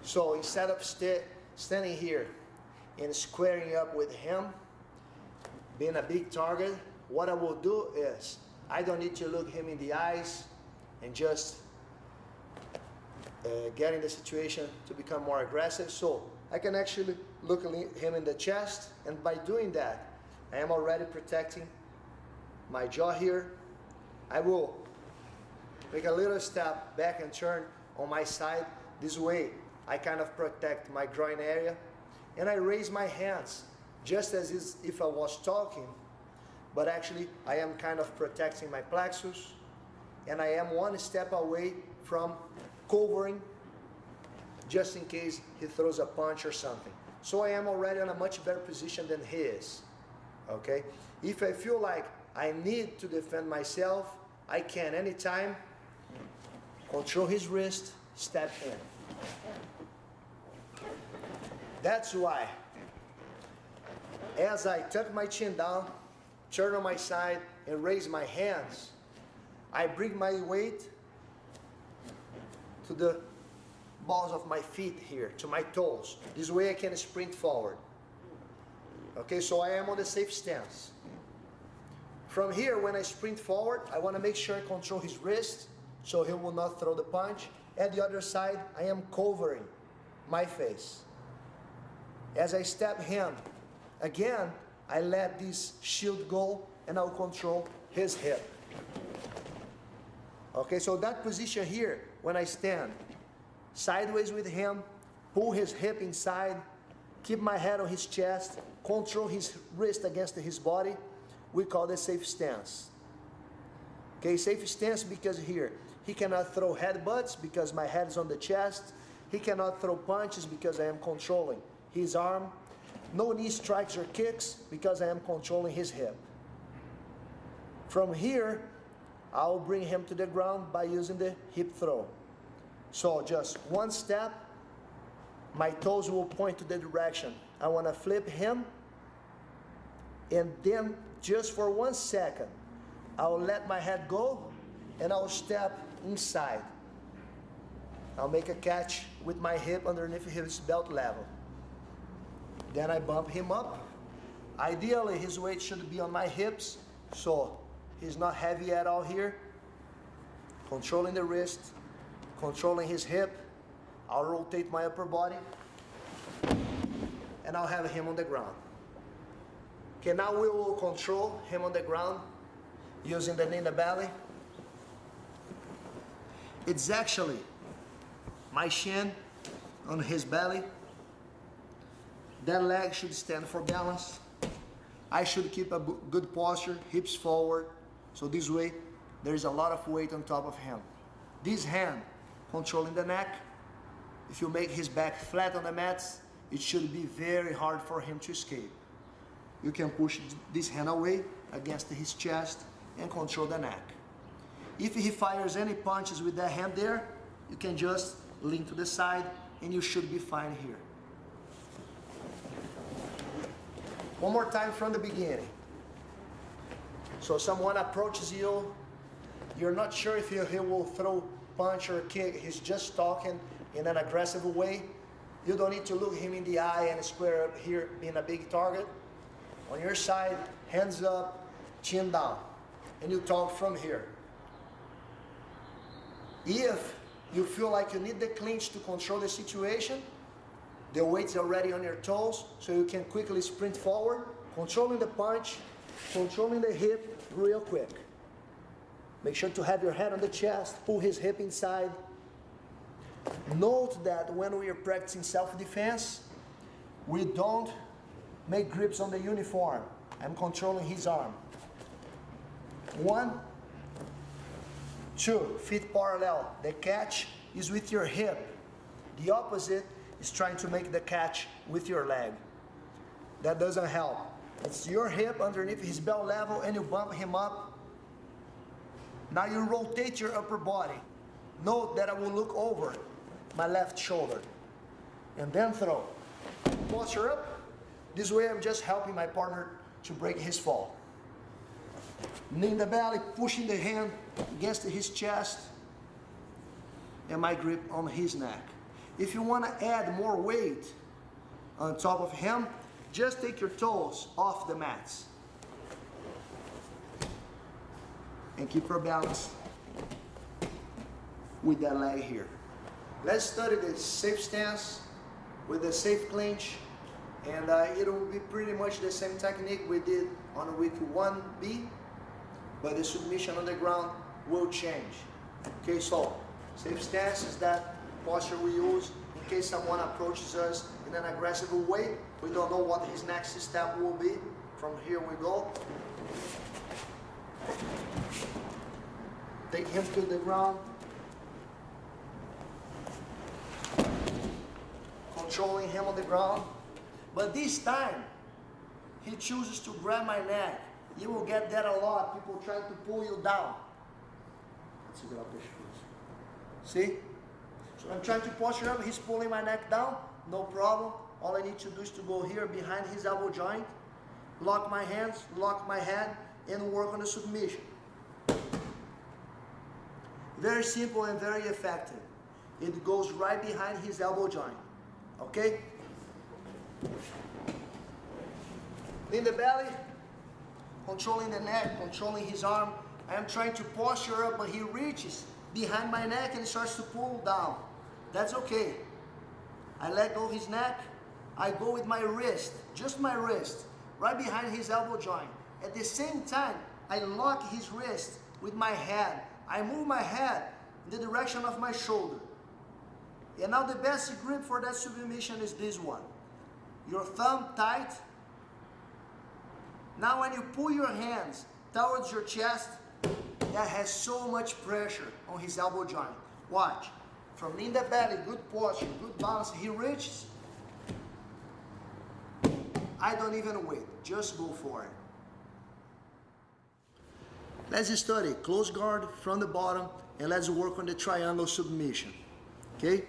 So instead of standing here and squaring up with him, being a big target, what I will do is I don't need to look him in the eyes and just get in the situation to become more aggressive. So I can actually look him in the chest, and by doing that, I am already protecting my jaw here. I will make a little step back and turn on my side. This way, I kind of protect my groin area. And I raise my hands, just as if I was talking, but actually I am kind of protecting my plexus, and I am one step away from covering just in case he throws a punch or something. So I am already in a much better position than he is. Okay? If I feel like I need to defend myself, I can anytime control his wrist, step in. That's why as I tuck my chin down, turn on my side, and raise my hands, I bring my weight to the balls of my feet here, to my toes. This way I can sprint forward. Okay, so I am on the safe stance. From here, when I sprint forward, I want to make sure I control his wrist so he will not throw the punch. At the other side, I am covering my face. As I step him, again, I let this shield go and I'll control his hip. Okay, so that position here, when I stand sideways with him, pull his hip inside, keep my head on his chest, control his wrist against his body, we call this safe stance. Okay, safe stance because here, he cannot throw headbutts because my head is on the chest. He cannot throw punches because I am controlling his arm. No knee strikes or kicks because I am controlling his hip. From here, I'll bring him to the ground by using the hip throw. So just one step, my toes will point to the direction. I want to flip him, and then just for 1 second, I'll let my head go and I'll step inside. I'll make a catch with my hip underneath his belt level. Then I bump him up. Ideally, his weight should be on my hips, so he's not heavy at all here. Controlling the wrist, controlling his hip. I'll rotate my upper body, and I'll have him on the ground. Okay, now we will control him on the ground using the knee in the belly. It's actually my shin on his belly. That leg should stand for balance. I should keep a good posture, hips forward. So this way, there is a lot of weight on top of him. This hand controlling the neck. If you make his back flat on the mats, it should be very hard for him to escape. You can push this hand away against his chest and control the neck. If he fires any punches with that hand there, you can just lean to the side and you should be fine here. One more time from the beginning. So someone approaches you, you're not sure if he will throw punch or kick, he's just talking in an aggressive way. You don't need to look him in the eye and square up here being a big target. On your side, hands up, chin down, and you talk from here. If you feel like you need the clinch to control the situation, the weight's already on your toes, so you can quickly sprint forward, controlling the punch, controlling the hip real quick. Make sure to have your head on the chest, pull his hip inside. Note that when we are practicing self-defense, we don't make grips on the uniform. I'm controlling his arm. 1, 2, feet parallel. The catch is with your hip. The opposite is trying to make the catch with your leg. That doesn't help. It's your hip underneath his belt level and you bump him up. Now you rotate your upper body. Note that I will look over my left shoulder and then throw. Posture up. This way I'm just helping my partner to break his fall. Knee in the belly, pushing the hand against his chest and my grip on his neck. If you want to add more weight on top of him, just take your toes off the mats and keep your balance with that leg here. Let's study the safe stance with the safe clinch, and it will be pretty much the same technique we did on week 1B, but the submission on the ground will change. Okay, so safe stance is that posture we use in case someone approaches us in an aggressive way. We don't know what his next step will be. From here we go. Take him to the ground. Controlling him on the ground. But this time, he chooses to grab my neck. You will get that a lot. People trying to pull you down. See? So I'm trying to posture up. He's pulling my neck down. No problem. All I need to do is to go here behind his elbow joint, lock my hands, lock my head, and work on the submission. Very simple and very effective. It goes right behind his elbow joint. Okay? In the belly, controlling the neck, controlling his arm. I am trying to posture up, but he reaches behind my neck and starts to pull down. That's okay. I let go his neck. I go with my wrist, just my wrist, right behind his elbow joint. At the same time, I lock his wrist with my head. I move my head in the direction of my shoulder. And now the best grip for that submission is this one. Your thumb tight. Now when you pull your hands towards your chest, that has so much pressure on his elbow joint. Watch. From in the belly, good posture, good balance. He reaches. I don't even wait. Just go for it. Let's study close guard from the bottom, and let's work on the triangle submission. Okay?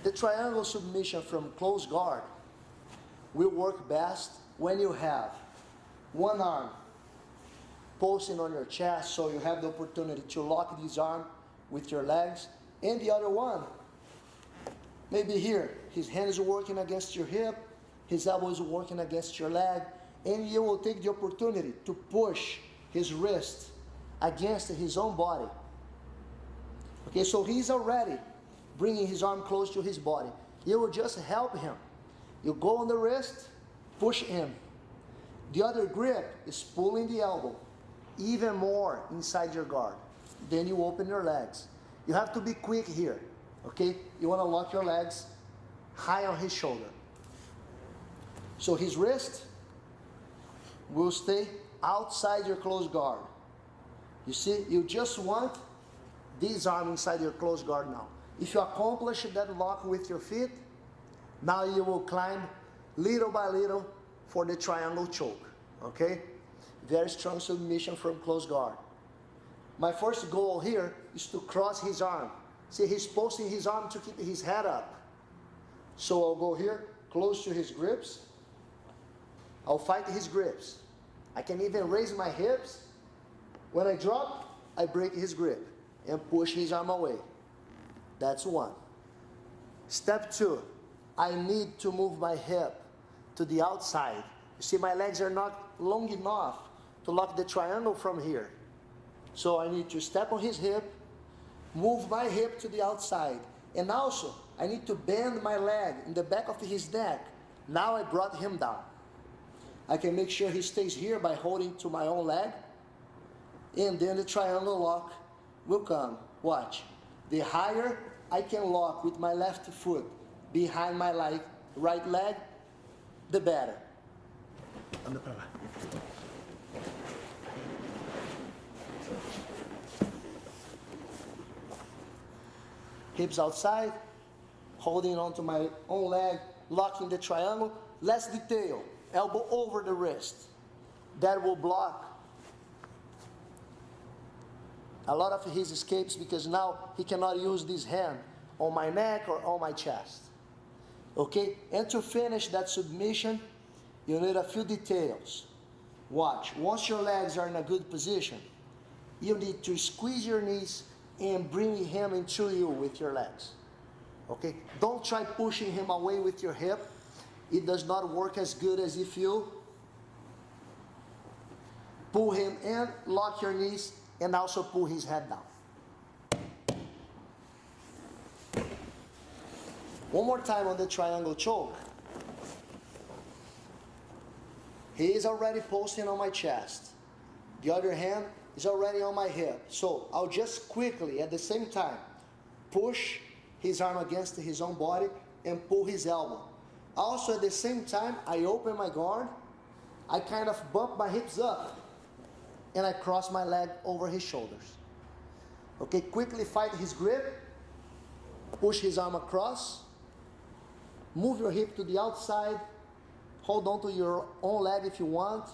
The triangle submission from close guard will work best when you have one arm posting on your chest, so you have the opportunity to lock this arm with your legs, and the other one, maybe here, his hand is working against your hip, his elbow is working against your leg, and you will take the opportunity to push his wrist against his own body. Okay, so he's already bringing his arm close to his body. You will just help him. You go on the wrist, push in. The other grip is pulling the elbow even more inside your guard. Then you open your legs. You have to be quick here, okay? You want to lock your legs high on his shoulder. So his wrist will stay outside your close guard. You see, you just want this arm inside your close guard now. If you accomplish that lock with your feet, now you will climb little by little for the triangle choke, okay? Very strong submission from close guard. My first goal here is to cross his arm. See, he's posting his arm to keep his head up. So I'll go here, close to his grips. I'll fight his grips. I can even raise my hips. When I drop, I break his grip and push his arm away. That's one. Step two, I need to move my hip to the outside. You see, my legs are not long enough to lock the triangle from here. So I need to step on his hip, move my hip to the outside. And also, I need to bend my leg in the back of his neck. Now I brought him down. I can make sure he stays here by holding to my own leg. And then the triangle lock will come. Watch. The higher I can lock with my left foot behind my right leg, the better. Anda para lá. Hips outside, holding onto my own leg, locking the triangle. Less detail, elbow over the wrist. That will block a lot of his escapes, because now he cannot use this hand on my neck or on my chest. Okay, and to finish that submission, you need a few details. Watch, once your legs are in a good position, you need to squeeze your knees and bring him into you with your legs. Okay, don't try pushing him away with your hip. It does not work as good as if you pull him in, lock your knees, and also pull his head down. One more time on the triangle choke. He is already posting on my chest. The other hand is already on my hip. So I'll just quickly, at the same time, push his arm against his own body and pull his elbow. Also at the same time, I open my guard. I kind of bump my hips up, and I cross my leg over his shoulders. Okay, quickly fight his grip, push his arm across, move your hip to the outside, hold on to your own leg if you want,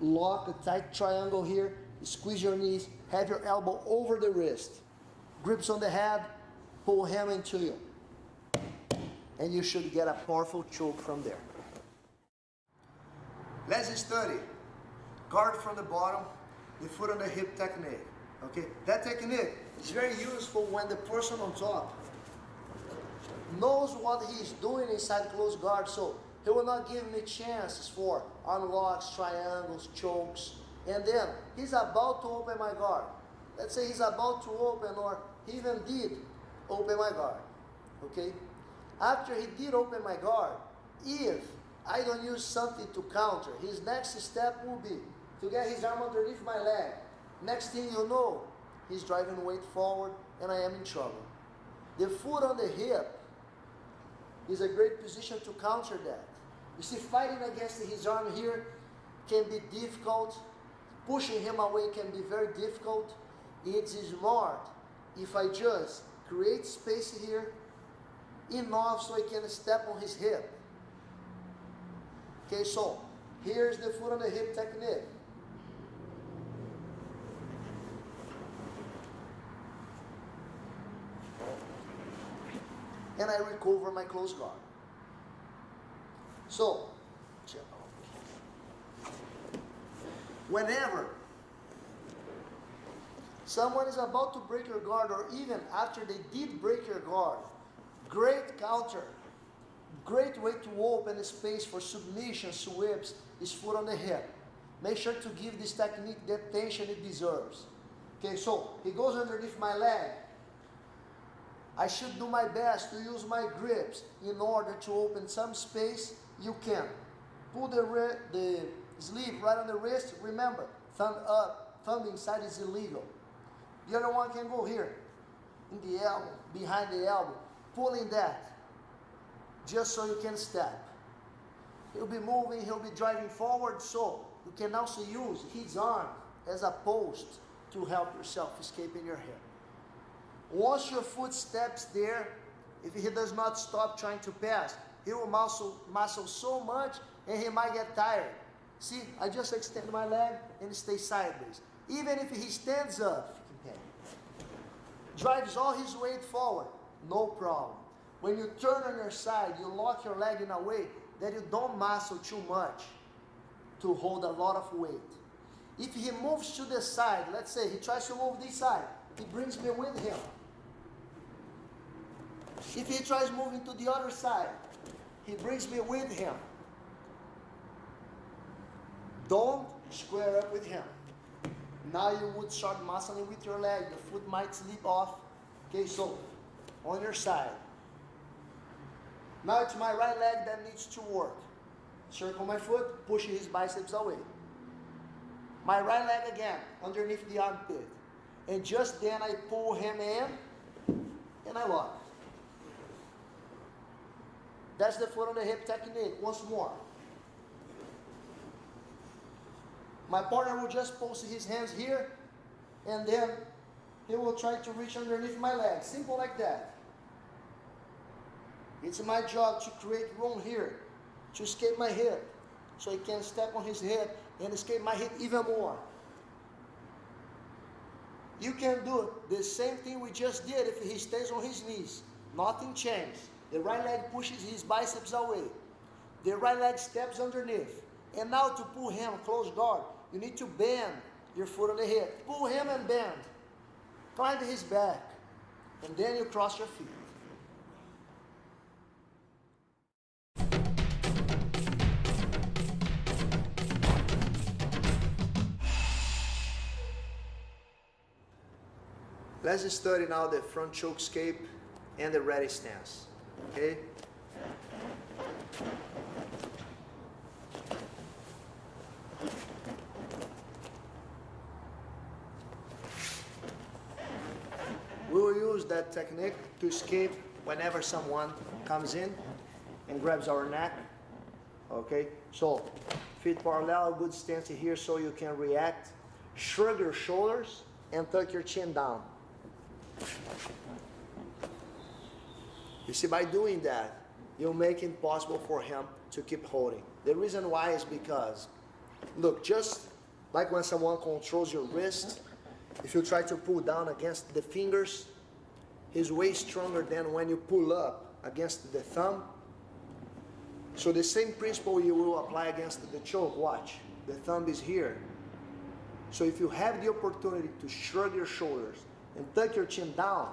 lock a tight triangle here, squeeze your knees, have your elbow over the wrist, grips on the head, pull him into you. And you should get a powerful choke from there. Let's study guard from the bottom, the foot on the hip technique. Okay, that technique is very useful when the person on top knows what he's doing inside close guard, so he will not give me chances for unlocks, triangles, chokes, and then he's about to open my guard. Let's say he's about to open, or he even did open my guard. Okay, after he did open my guard, if I don't use something to counter, his next step will be to get his arm underneath my leg. Next thing you know, he's driving weight forward and I am in trouble. The foot on the hip is a great position to counter that. You see, fighting against his arm here can be difficult. Pushing him away can be very difficult. It's smart if I just create space here enough so I can step on his hip. Okay, so here's the foot on the hip technique. And I recover my close guard. So, whenever someone is about to break your guard, or even after they did break your guard, great counter, great way to open a space for submission, sweeps, is foot on the hip. Make sure to give this technique the attention it deserves. Okay, so he goes underneath my leg. I should do my best to use my grips in order to open some space. You can. Pull the sleeve right on the wrist. Remember, thumb up, thumb inside is illegal. The other one can go here, in the elbow, behind the elbow, pulling that, just so you can step. He'll be moving, he'll be driving forward, so you can also use his arm as a post to help yourself escaping your hip. Once your foot steps there, if he does not stop trying to pass, he will muscle so much and he might get tired. See, I just extend my leg and stay sideways. Even if he stands up, drives all his weight forward, no problem. When you turn on your side, you lock your leg in a way that you don't muscle too much to hold a lot of weight. If he moves to the side, let's say he tries to move this side, he brings me with him. If he tries moving to the other side, he brings me with him. Don't square up with him. Now you would start muscling with your leg. The foot might slip off. Okay, so on your side. Now it's my right leg that needs to work. Circle my foot, pushing his biceps away. My right leg again, underneath the armpit. And just then I pull him in and I lock. That's the foot on the hip technique. Once more. My partner will just post his hands here, and then he will try to reach underneath my leg. Simple like that. It's my job to create room here, to escape my hip, so he can step on his hip and escape my hip even more. You can do the same thing we just did if he stays on his knees. Nothing changed. The right leg pushes his biceps away. The right leg steps underneath. And now to pull him close guard, you need to bend your foot on the hip. Pull him and bend. Climb his back. And then you cross your feet. Let's study now the front choke escape and the ready stance. Okay? We will use that technique to escape whenever someone comes in and grabs our neck. Okay? So, feet parallel, good stance here so you can react. Shrug your shoulders and tuck your chin down. You see, by doing that, you'll make it possible for him to keep holding. The reason why is because, look, just like when someone controls your wrist, if you try to pull down against the fingers, is way stronger than when you pull up against the thumb. So the same principle you will apply against the choke. Watch, the thumb is here. So if you have the opportunity to shrug your shoulders and tuck your chin down,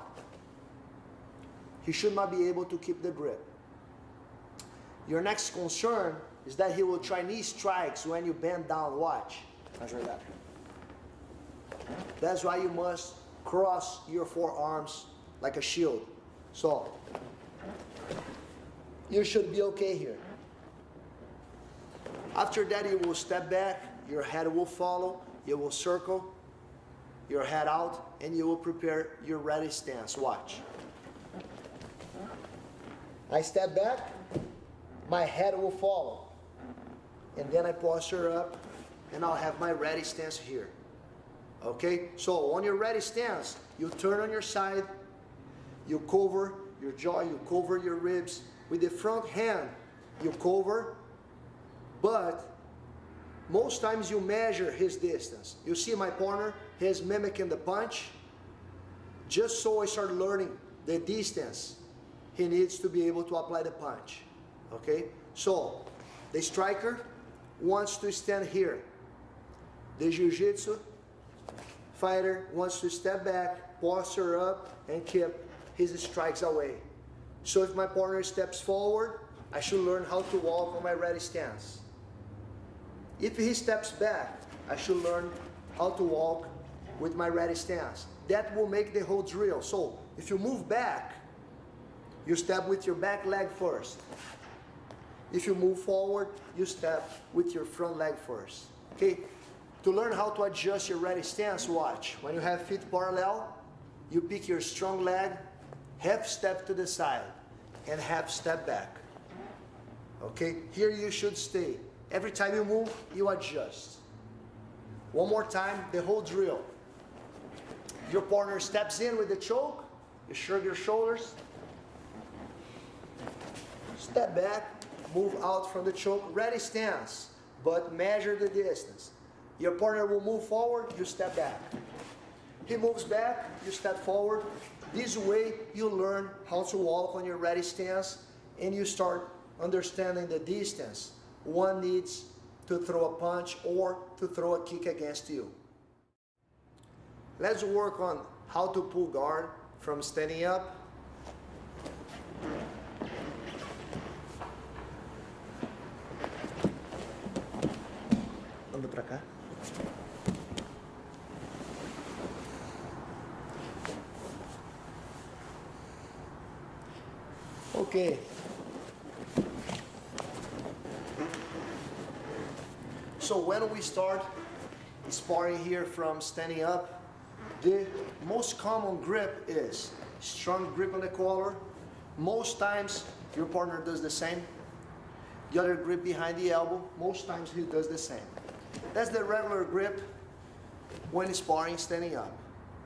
he should not be able to keep the grip. Your next concern is that he will try knee strikes when you bend down. Watch. That's why you must cross your forearms like a shield. So you should be okay here. After that, you will step back, your head will follow, you will circle your head out, and you will prepare your ready stance. Watch. I step back, my head will follow, and then I posture up, and I'll have my ready stance here. Okay, so on your ready stance, you turn on your side, you cover your jaw, you cover your ribs. With the front hand, you cover, but most times you measure his distance. You see my partner, he's mimicking the punch. Just so I start learning the distance he needs to be able to apply the punch. Okay, so the striker wants to stand here. The jiu-jitsu fighter wants to step back, posture up, and keep his strikes away. So if my partner steps forward, I should learn how to walk on my ready stance. If he steps back, I should learn how to walk with my ready stance. That will make the whole drill. So if you move back, you step with your back leg first. If you move forward, you step with your front leg first. Okay? To learn how to adjust your ready stance, watch. When you have feet parallel, you pick your strong leg, half step to the side, and half step back. Okay? Here you should stay. Every time you move, you adjust. One more time, the whole drill. Your partner steps in with the choke, you shrug your shoulders, step back, move out from the choke, ready stance, but measure the distance. Your partner will move forward, you step back. He moves back, you step forward. This way you learn how to walk on your ready stance, and you start understanding the distance one needs to throw a punch or to throw a kick against you. Let's work on how to pull guard from standing up. Anda pra cá. Okay. So when we start sparring here from standing up, the most common grip is strong grip on the collar. Most times your partner does the same. The other grip behind the elbow, most times he does the same. That's the regular grip when sparring standing up.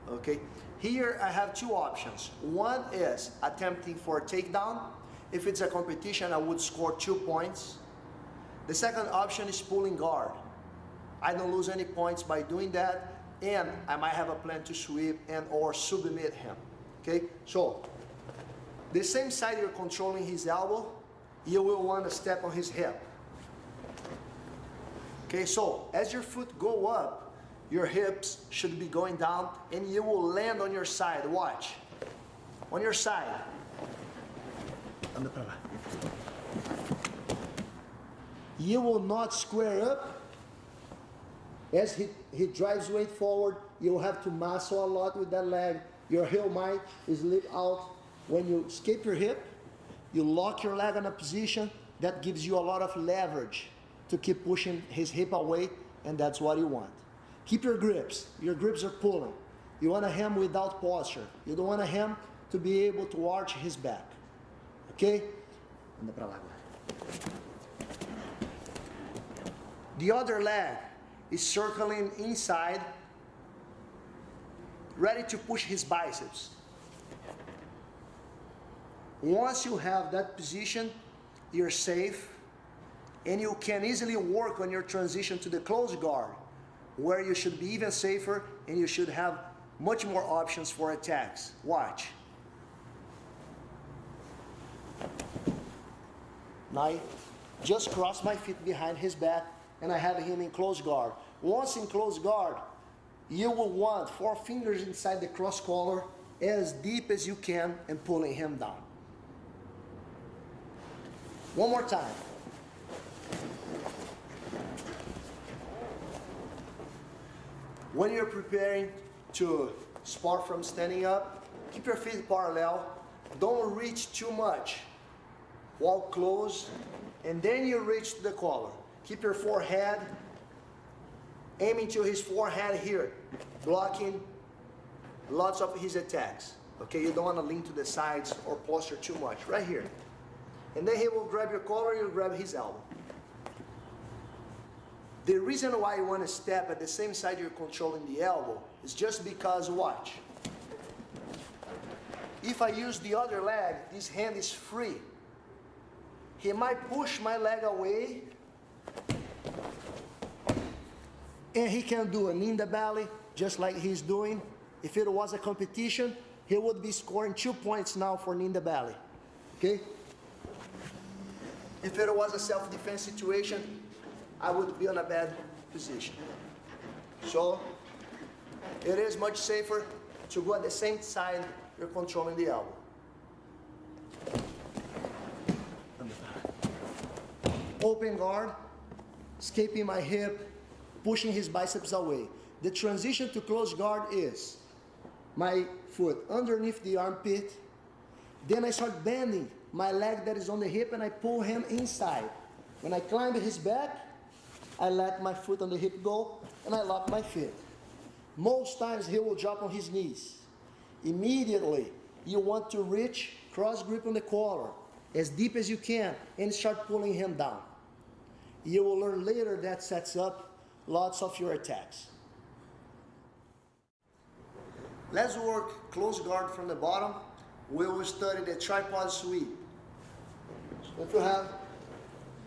Okay. Here I have two options. One is attempting for a takedown. If it's a competition, I would score 2 points. The second option is pulling guard. I don't lose any points by doing that, and I might have a plan to sweep and or submit him. Okay, so the same side you're controlling his elbow, you will want to step on his hip. Okay, so as your foot go up, your hips should be going down, and you will land on your side. Watch, on your side. Anda pra lá. You will not square up. As he drives weight forward, you'll have to muscle a lot with that leg. Your heel might slip out. When you escape your hip, you lock your leg in a position that gives you a lot of leverage to keep pushing his hip away, and that's what you want. Keep your grips. Your grips are pulling. You want a hem without posture. You don't want a hem to be able to arch his back. Okay? Anda pra lá agora. The other leg is circling inside, ready to push his biceps. Once you have that position, you're safe, and you can easily work on your transition to the close guard, where you should be even safer and you should have much more options for attacks. Watch. Now I just cross my feet behind his back and I have him in close guard. Once in close guard, you will want 4 fingers inside the cross collar as deep as you can and pulling him down. One more time. When you're preparing to spar from standing up, keep your feet parallel. Don't reach too much. Walk close, and then you reach to the collar. Keep your forehead aiming to his forehead here, blocking lots of his attacks. Okay, you don't want to lean to the sides or posture too much. Right here. And then he will grab your collar, you'll grab his elbow. The reason why you want to step at the same side you're controlling the elbow is just because, watch. If I use the other leg, this hand is free. He might push my leg away, and he can do a knee in the belly, just like he's doing. If it was a competition, he would be scoring 2 points now for knee in the belly. Okay? If it was a self-defense situation, I would be in a bad position. So, it is much safer to go at the same side you're controlling the elbow. Open guard, escaping my hip, pushing his biceps away. The transition to close guard is my foot underneath the armpit, then I start bending my leg that is on the hip and I pull him inside. When I climb his back, I let my foot on the hip go and I lock my feet. Most times he will drop on his knees. Immediately, you want to reach, cross grip on the collar as deep as you can and start pulling him down. You will learn later that sets up lots of your attacks. Let's work close guard from the bottom. We will study the tripod sweep. So if you have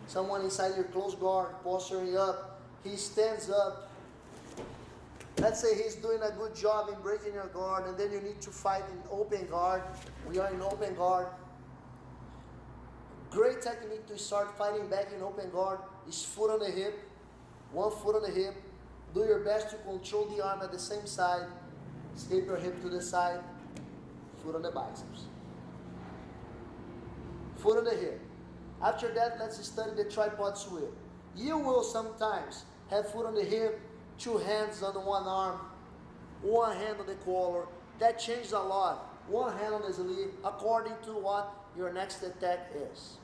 someone inside your close guard, posturing up, he stands up. Let's say he's doing a good job in breaking your guard, and then you need to fight in open guard. We are in open guard. Great technique to start fighting back in open guard is foot on the hip, one foot on the hip. Do your best to control the arm at the same side. Escape your hip to the side, foot on the biceps. Foot on the hip. After that, let's study the tripod sweep. You will sometimes have foot on the hip, 2 hands on one arm, 1 hand on the collar. That changes a lot. 1 hand on the sleeve, according to what your next attack is.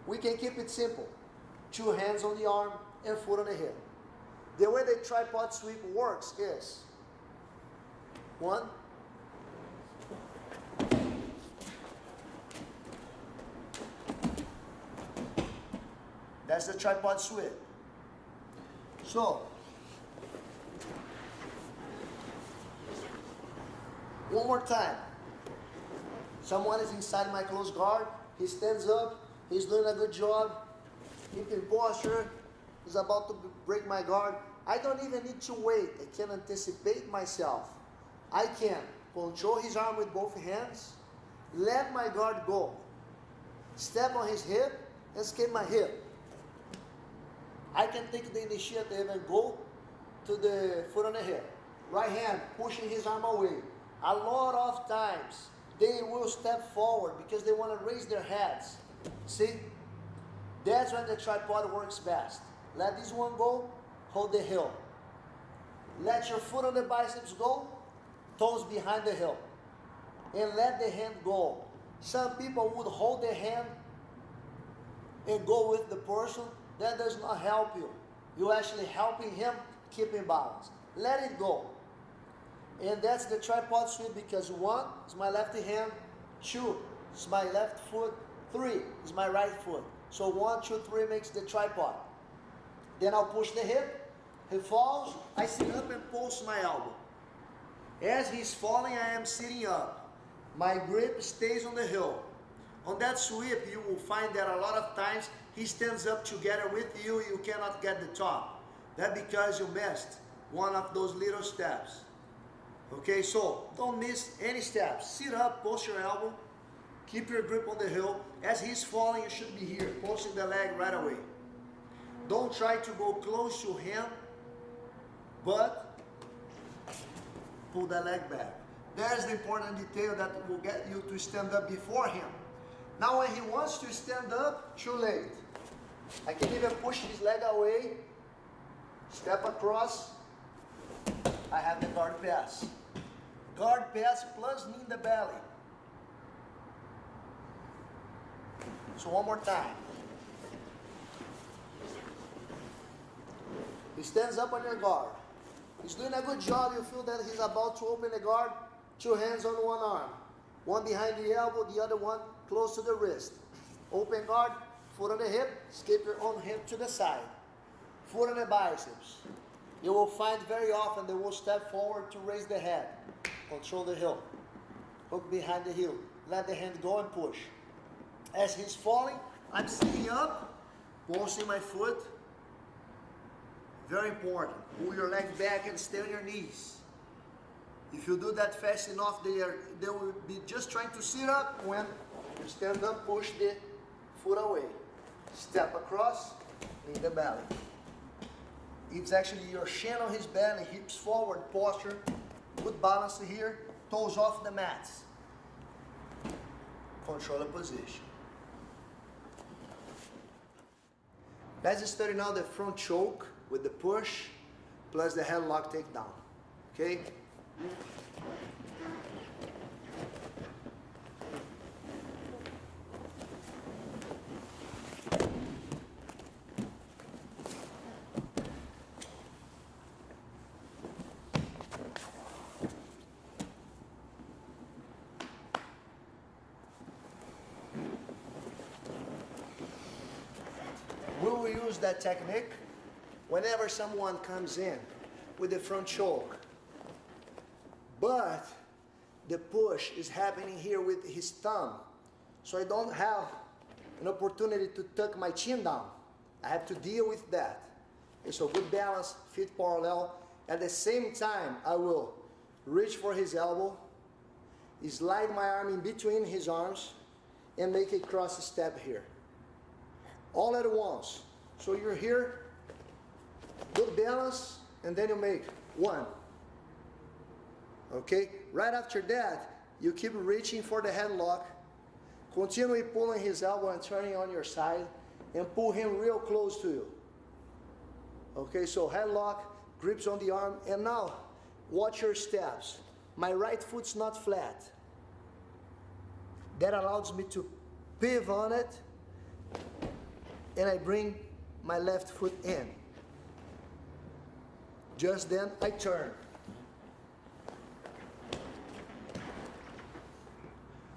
We can keep it simple. 2 hands on the arm and foot on the hip. The way the tripod sweep works is 1, that's the tripod sweep. So, one more time. Someone is inside my close guard. He stands up. He's doing a good job. Keeping posture. He's about to break my guard. I don't even need to wait. I can anticipate myself. I can control his arm with both hands. Let my guard go. Step on his hip and escape my hip. I can take the initiative and go to the foot on the hip. Right hand pushing his arm away. A lot of times they will step forward because they want to raise their heads. See? That's when the tripod works best. Let this one go, hold the heel. Let your foot on the biceps go, toes behind the heel. And let the hand go. Some people would hold the hand and go with the person. That does not help you. You're actually helping him keep in balance. Let it go. And that's the tripod sweep because 1 is my left hand, 2 is my left foot, 3 is my right foot. So 1, 2, 3 makes the tripod. Then I'll push the hip, he falls, I sit up and pulse my elbow. As he's falling, I am sitting up. My grip stays on the heel. On that sweep, you will find that a lot of times he stands up together with you, you cannot get the top. That's because you missed one of those little steps. Okay, so don't miss any steps. Sit up, post your elbow, Keep your grip on the heel. As he's falling, you should be here, posting the leg right away. Don't try to go close to him, but pull the leg back. There's the important detail that will get you to stand up before him. Now when he wants to stand up, too late. I can even push his leg away, step across, I have the guard pass. Guard pass plus knee in the belly. So one more time. He stands up on your guard. He's doing a good job. You feel that he's about to open the guard. 2 hands on one arm. One behind the elbow, the other one close to the wrist. Open guard, foot on the hip, skip your own hip to the side. Foot on the biceps. You will find very often they will step forward to raise the head. Control the heel. Hook behind the heel. Let the hand go and push. As he's falling, I'm sitting up, pulsing my foot. Very important. Pull your leg back and stay on your knees. If you do that fast enough, they will be just trying to sit up. When you stand up, push the foot away. Step across, in the belly. It's actually your shin on his belly, hips forward, posture. Good balance here, toes off the mats. Control the position. Let's study now the front choke with the push plus the headlock takedown. Okay? We will use that technique whenever someone comes in with the front choke. But the push is happening here with his thumb. So I don't have an opportunity to tuck my chin down. I have to deal with that. Okay, so good balance, feet parallel. At the same time, I will reach for his elbow, slide my arm in between his arms, and make a cross step here. All at once. So you're here, good balance, and then you make 1. Okay? Right after that, you keep reaching for the headlock, continue pulling his elbow and turning on your side, and pull him real close to you. Okay, so headlock, grips on the arm, and now watch your steps. My right foot's not flat. That allows me to pivot on it, and I bring my left foot in. Just then I turn.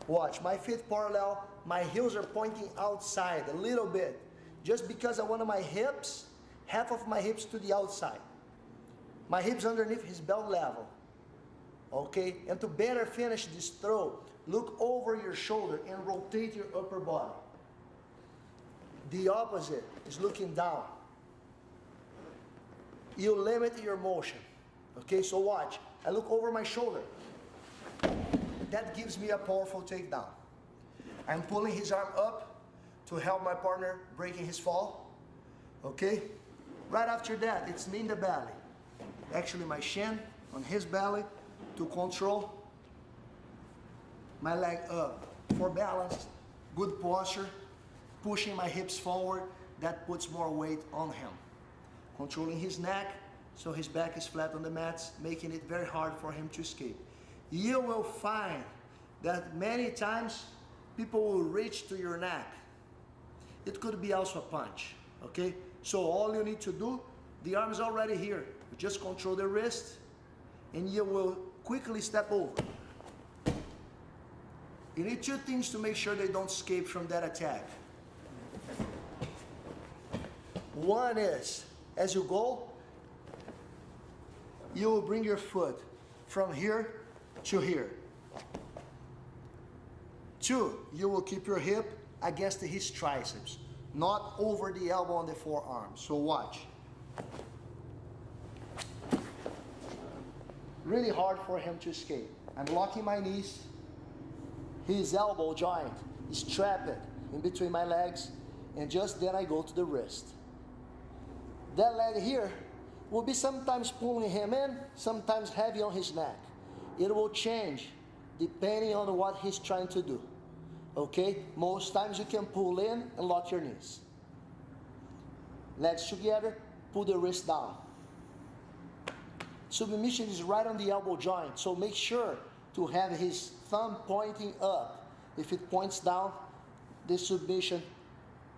Watch, my feet parallel, my heels are pointing outside a little bit, just because I want my hips, half of my hips to the outside. My hips underneath his belt level. Okay, and to better finish this throw, look over your shoulder and rotate your upper body. The opposite is looking down. You limit your motion. Okay, so watch. I look over my shoulder. That gives me a powerful takedown. I'm pulling his arm up to help my partner breaking his fall. Okay? Right after that, it's me in the belly. Actually, my shin on his belly to control my leg up. For balance, good posture, pushing my hips forward, that puts more weight on him. Controlling his neck, so his back is flat on the mats, making it very hard for him to escape. You will find that many times people will reach to your neck. It could be also a punch, okay? So all you need to do, the arm is already here. You just control the wrist, and you will quickly step over. You need 2 things to make sure they don't escape from that attack. One is, as you go, you will bring your foot from here to here. 2, you will keep your hip against his triceps, not over the elbow on the forearm. So watch. Really hard for him to escape. I'm locking my knees, his elbow joint is trapped in between my legs, and just then I go to the wrist. That leg here will be sometimes pulling him in, sometimes heavy on his neck. It will change depending on what he's trying to do. Okay? Most times you can pull in and lock your knees. Legs together, pull the wrist down. Submission is right on the elbow joint, so make sure to have his thumb pointing up. If it points down, the submission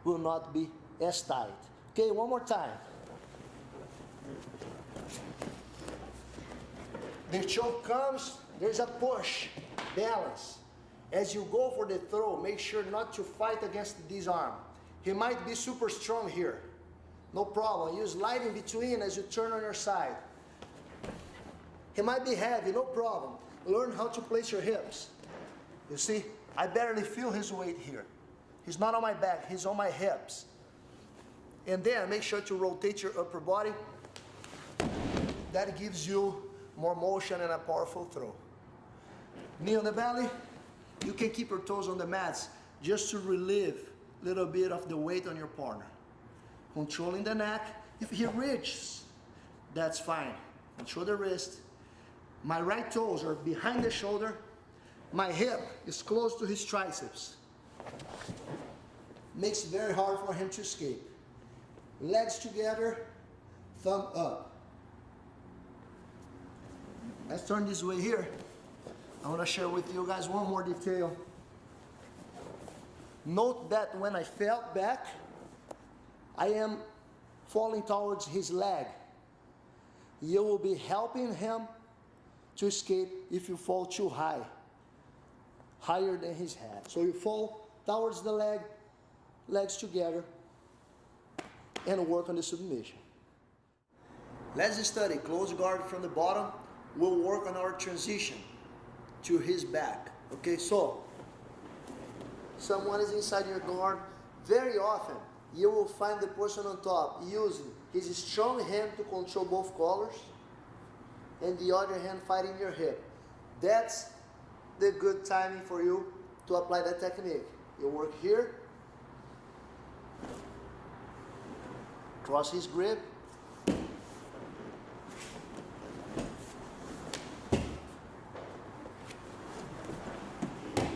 will not be as tight. Okay, one more time. The choke comes, there's a push, balance. As you go for the throw, make sure not to fight against this arm. He might be super strong here. No problem, you slide in between as you turn on your side. He might be heavy, no problem. Learn how to place your hips. You see, I barely feel his weight here. He's not on my back, he's on my hips. And then make sure to rotate your upper body. That gives you more motion and a powerful throw. Knee on the belly. You can keep your toes on the mats just to relieve a little bit of the weight on your partner. Controlling the neck. If he reaches, that's fine. Control the wrist. My right toes are behind the shoulder. My hip is close to his triceps. Makes it very hard for him to escape. Legs together, thumb up. Let's turn this way here. I want to share with you guys one more detail. Note that when I fell back, I am falling towards his leg. You will be helping him to escape if you fall too high, higher than his head. So you fall towards the leg, legs together, and work on the submission. Let's study close guard from the bottom. We'll work on our transition to his back. Okay, so someone is inside your guard. Very often you will find the person on top using his strong hand to control both collars and the other hand fighting your hip. That's the good timing for you to apply that technique. You work here, cross his grip,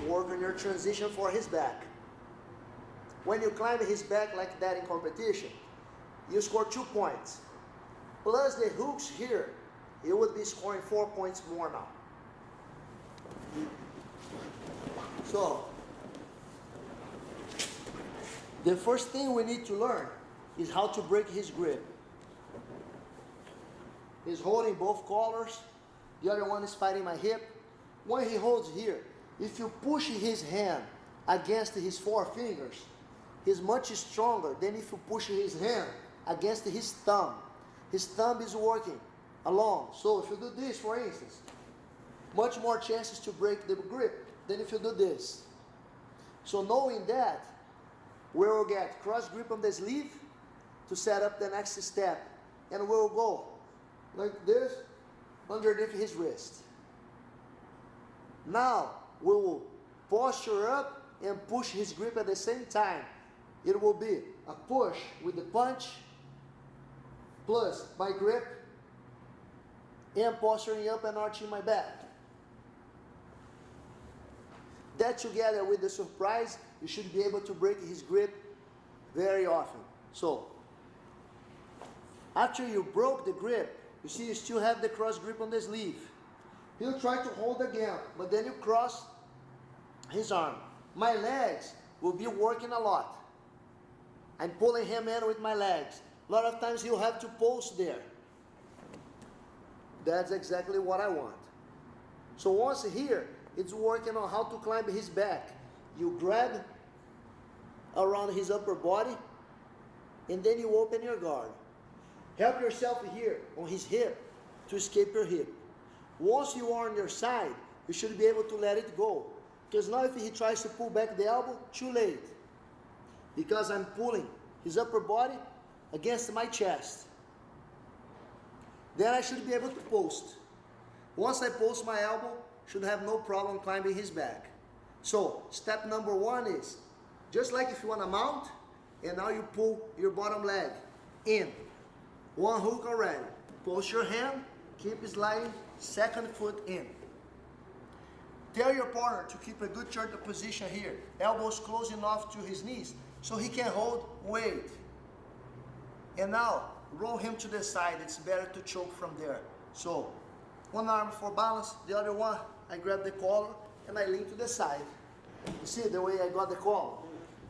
work on your transition for his back. When you climb his back like that in competition, you score 2 points. Plus the hooks here, you would be scoring 4 points more now. So, the first thing we need to learn is how to break his grip. He's holding both collars, the other one is fighting my hip. When he holds here, if you push his hand against his 4 fingers, he's much stronger than if you push his hand against his thumb. His thumb is working along. So if you do this, for instance, much more chances to break the grip than if you do this. So knowing that, we will get cross grip on the sleeve to set up the next step. And we'll go like this underneath his wrist. Now, we will posture up and push his grip at the same time. It will be a push with the punch, plus my grip, and posturing up and arching my back. That together with the surprise, you should be able to break his grip very often. So, after you broke the grip, you see you still have the cross grip on the sleeve. He'll try to hold again, but then you cross his arm. My legs will be working a lot. I'm pulling him in with my legs. A lot of times he'll have to post there. That's exactly what I want. So once here, it's working on how to climb his back. You grab around his upper body, and then you open your guard. Help yourself here on his hip to escape your hip. Once you are on your side, you should be able to let it go. Because now if he tries to pull back the elbow, too late. Because I'm pulling his upper body against my chest. Then I should be able to post. Once I post my elbow, should have no problem climbing his back. So step number one is, just like if you want to mount, and now you pull your bottom leg in. One hook already. Post your hand, keep sliding, second foot in. Tell your partner to keep a good turtle position here. Elbows close enough to his knees so he can hold weight. And now, roll him to the side. It's better to choke from there. So, one arm for balance, the other one, I grab the collar and I lean to the side. You see the way I got the collar?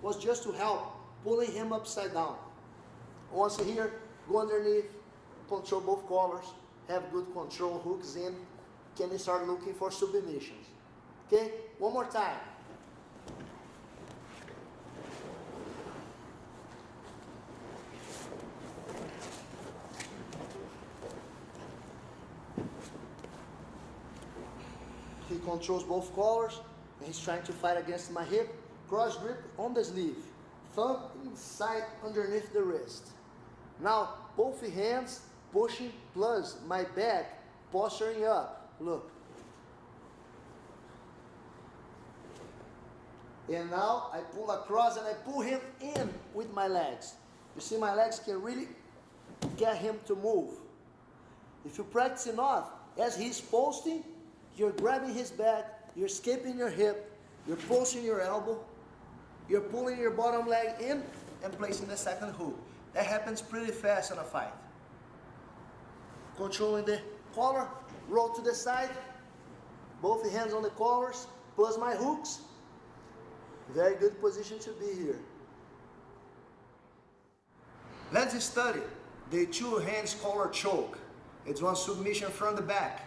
Was just to help pulling him upside down. Once here, go underneath, control both collars, have good control, hooks in, can you start looking for submissions. Okay, one more time. He controls both collars, and he's trying to fight against my hip. Cross grip on the sleeve, thumb inside underneath the wrist. Now, both hands pushing plus my back, posturing up. Look. And now I pull across and I pull him in with my legs. You see, my legs can really get him to move. If you practice enough, as he's posting, you're grabbing his back, you're escaping your hip, you're posting your elbow, you're pulling your bottom leg in and placing the second hook. That happens pretty fast in a fight. Controlling the collar, roll to the side, both hands on the collars, plus my hooks. Very good position to be here. Let's study the two hands collar choke. It's one submission from the back.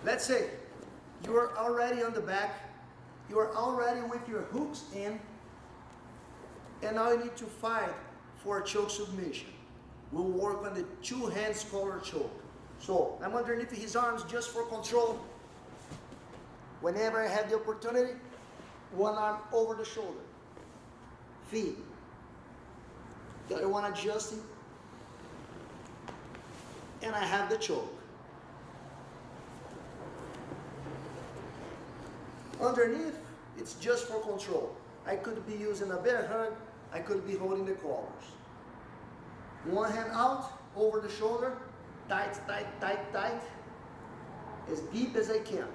Let's say you are already on the back, you are already with your hooks in, and now you need to fight for a choke submission. We'll work on the two hands collar choke. So I'm underneath his arms just for control. Whenever I have the opportunity, one arm over the shoulder. Feet. The other one adjusting. And I have the choke. Underneath, it's just for control. I could be using a bear hug, I could be holding the collars. One hand out, over the shoulder, tight, tight, tight, tight, as deep as I can.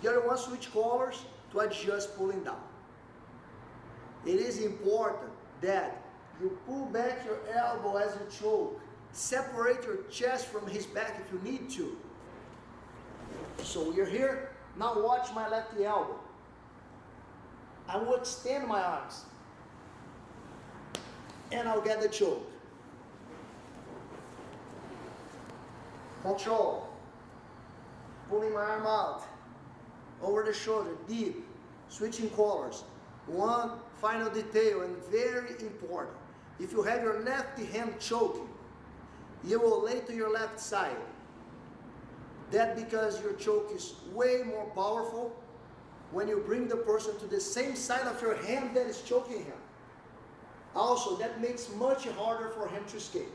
The other one, switch collars to adjust pulling down. It is important that you pull back your elbow as you choke. Separate your chest from his back if you need to. So we're here. Now watch my lefty elbow. I will extend my arms. And I'll get the choke. Control. Pulling my arm out. Over the shoulder, deep. Switching collars. One final detail, and very important. If you have your lefty hand choking, you will lay to your left side. That because your choke is way more powerful when you bring the person to the same side of your hand that is choking him. Also, that makes much harder for him to escape.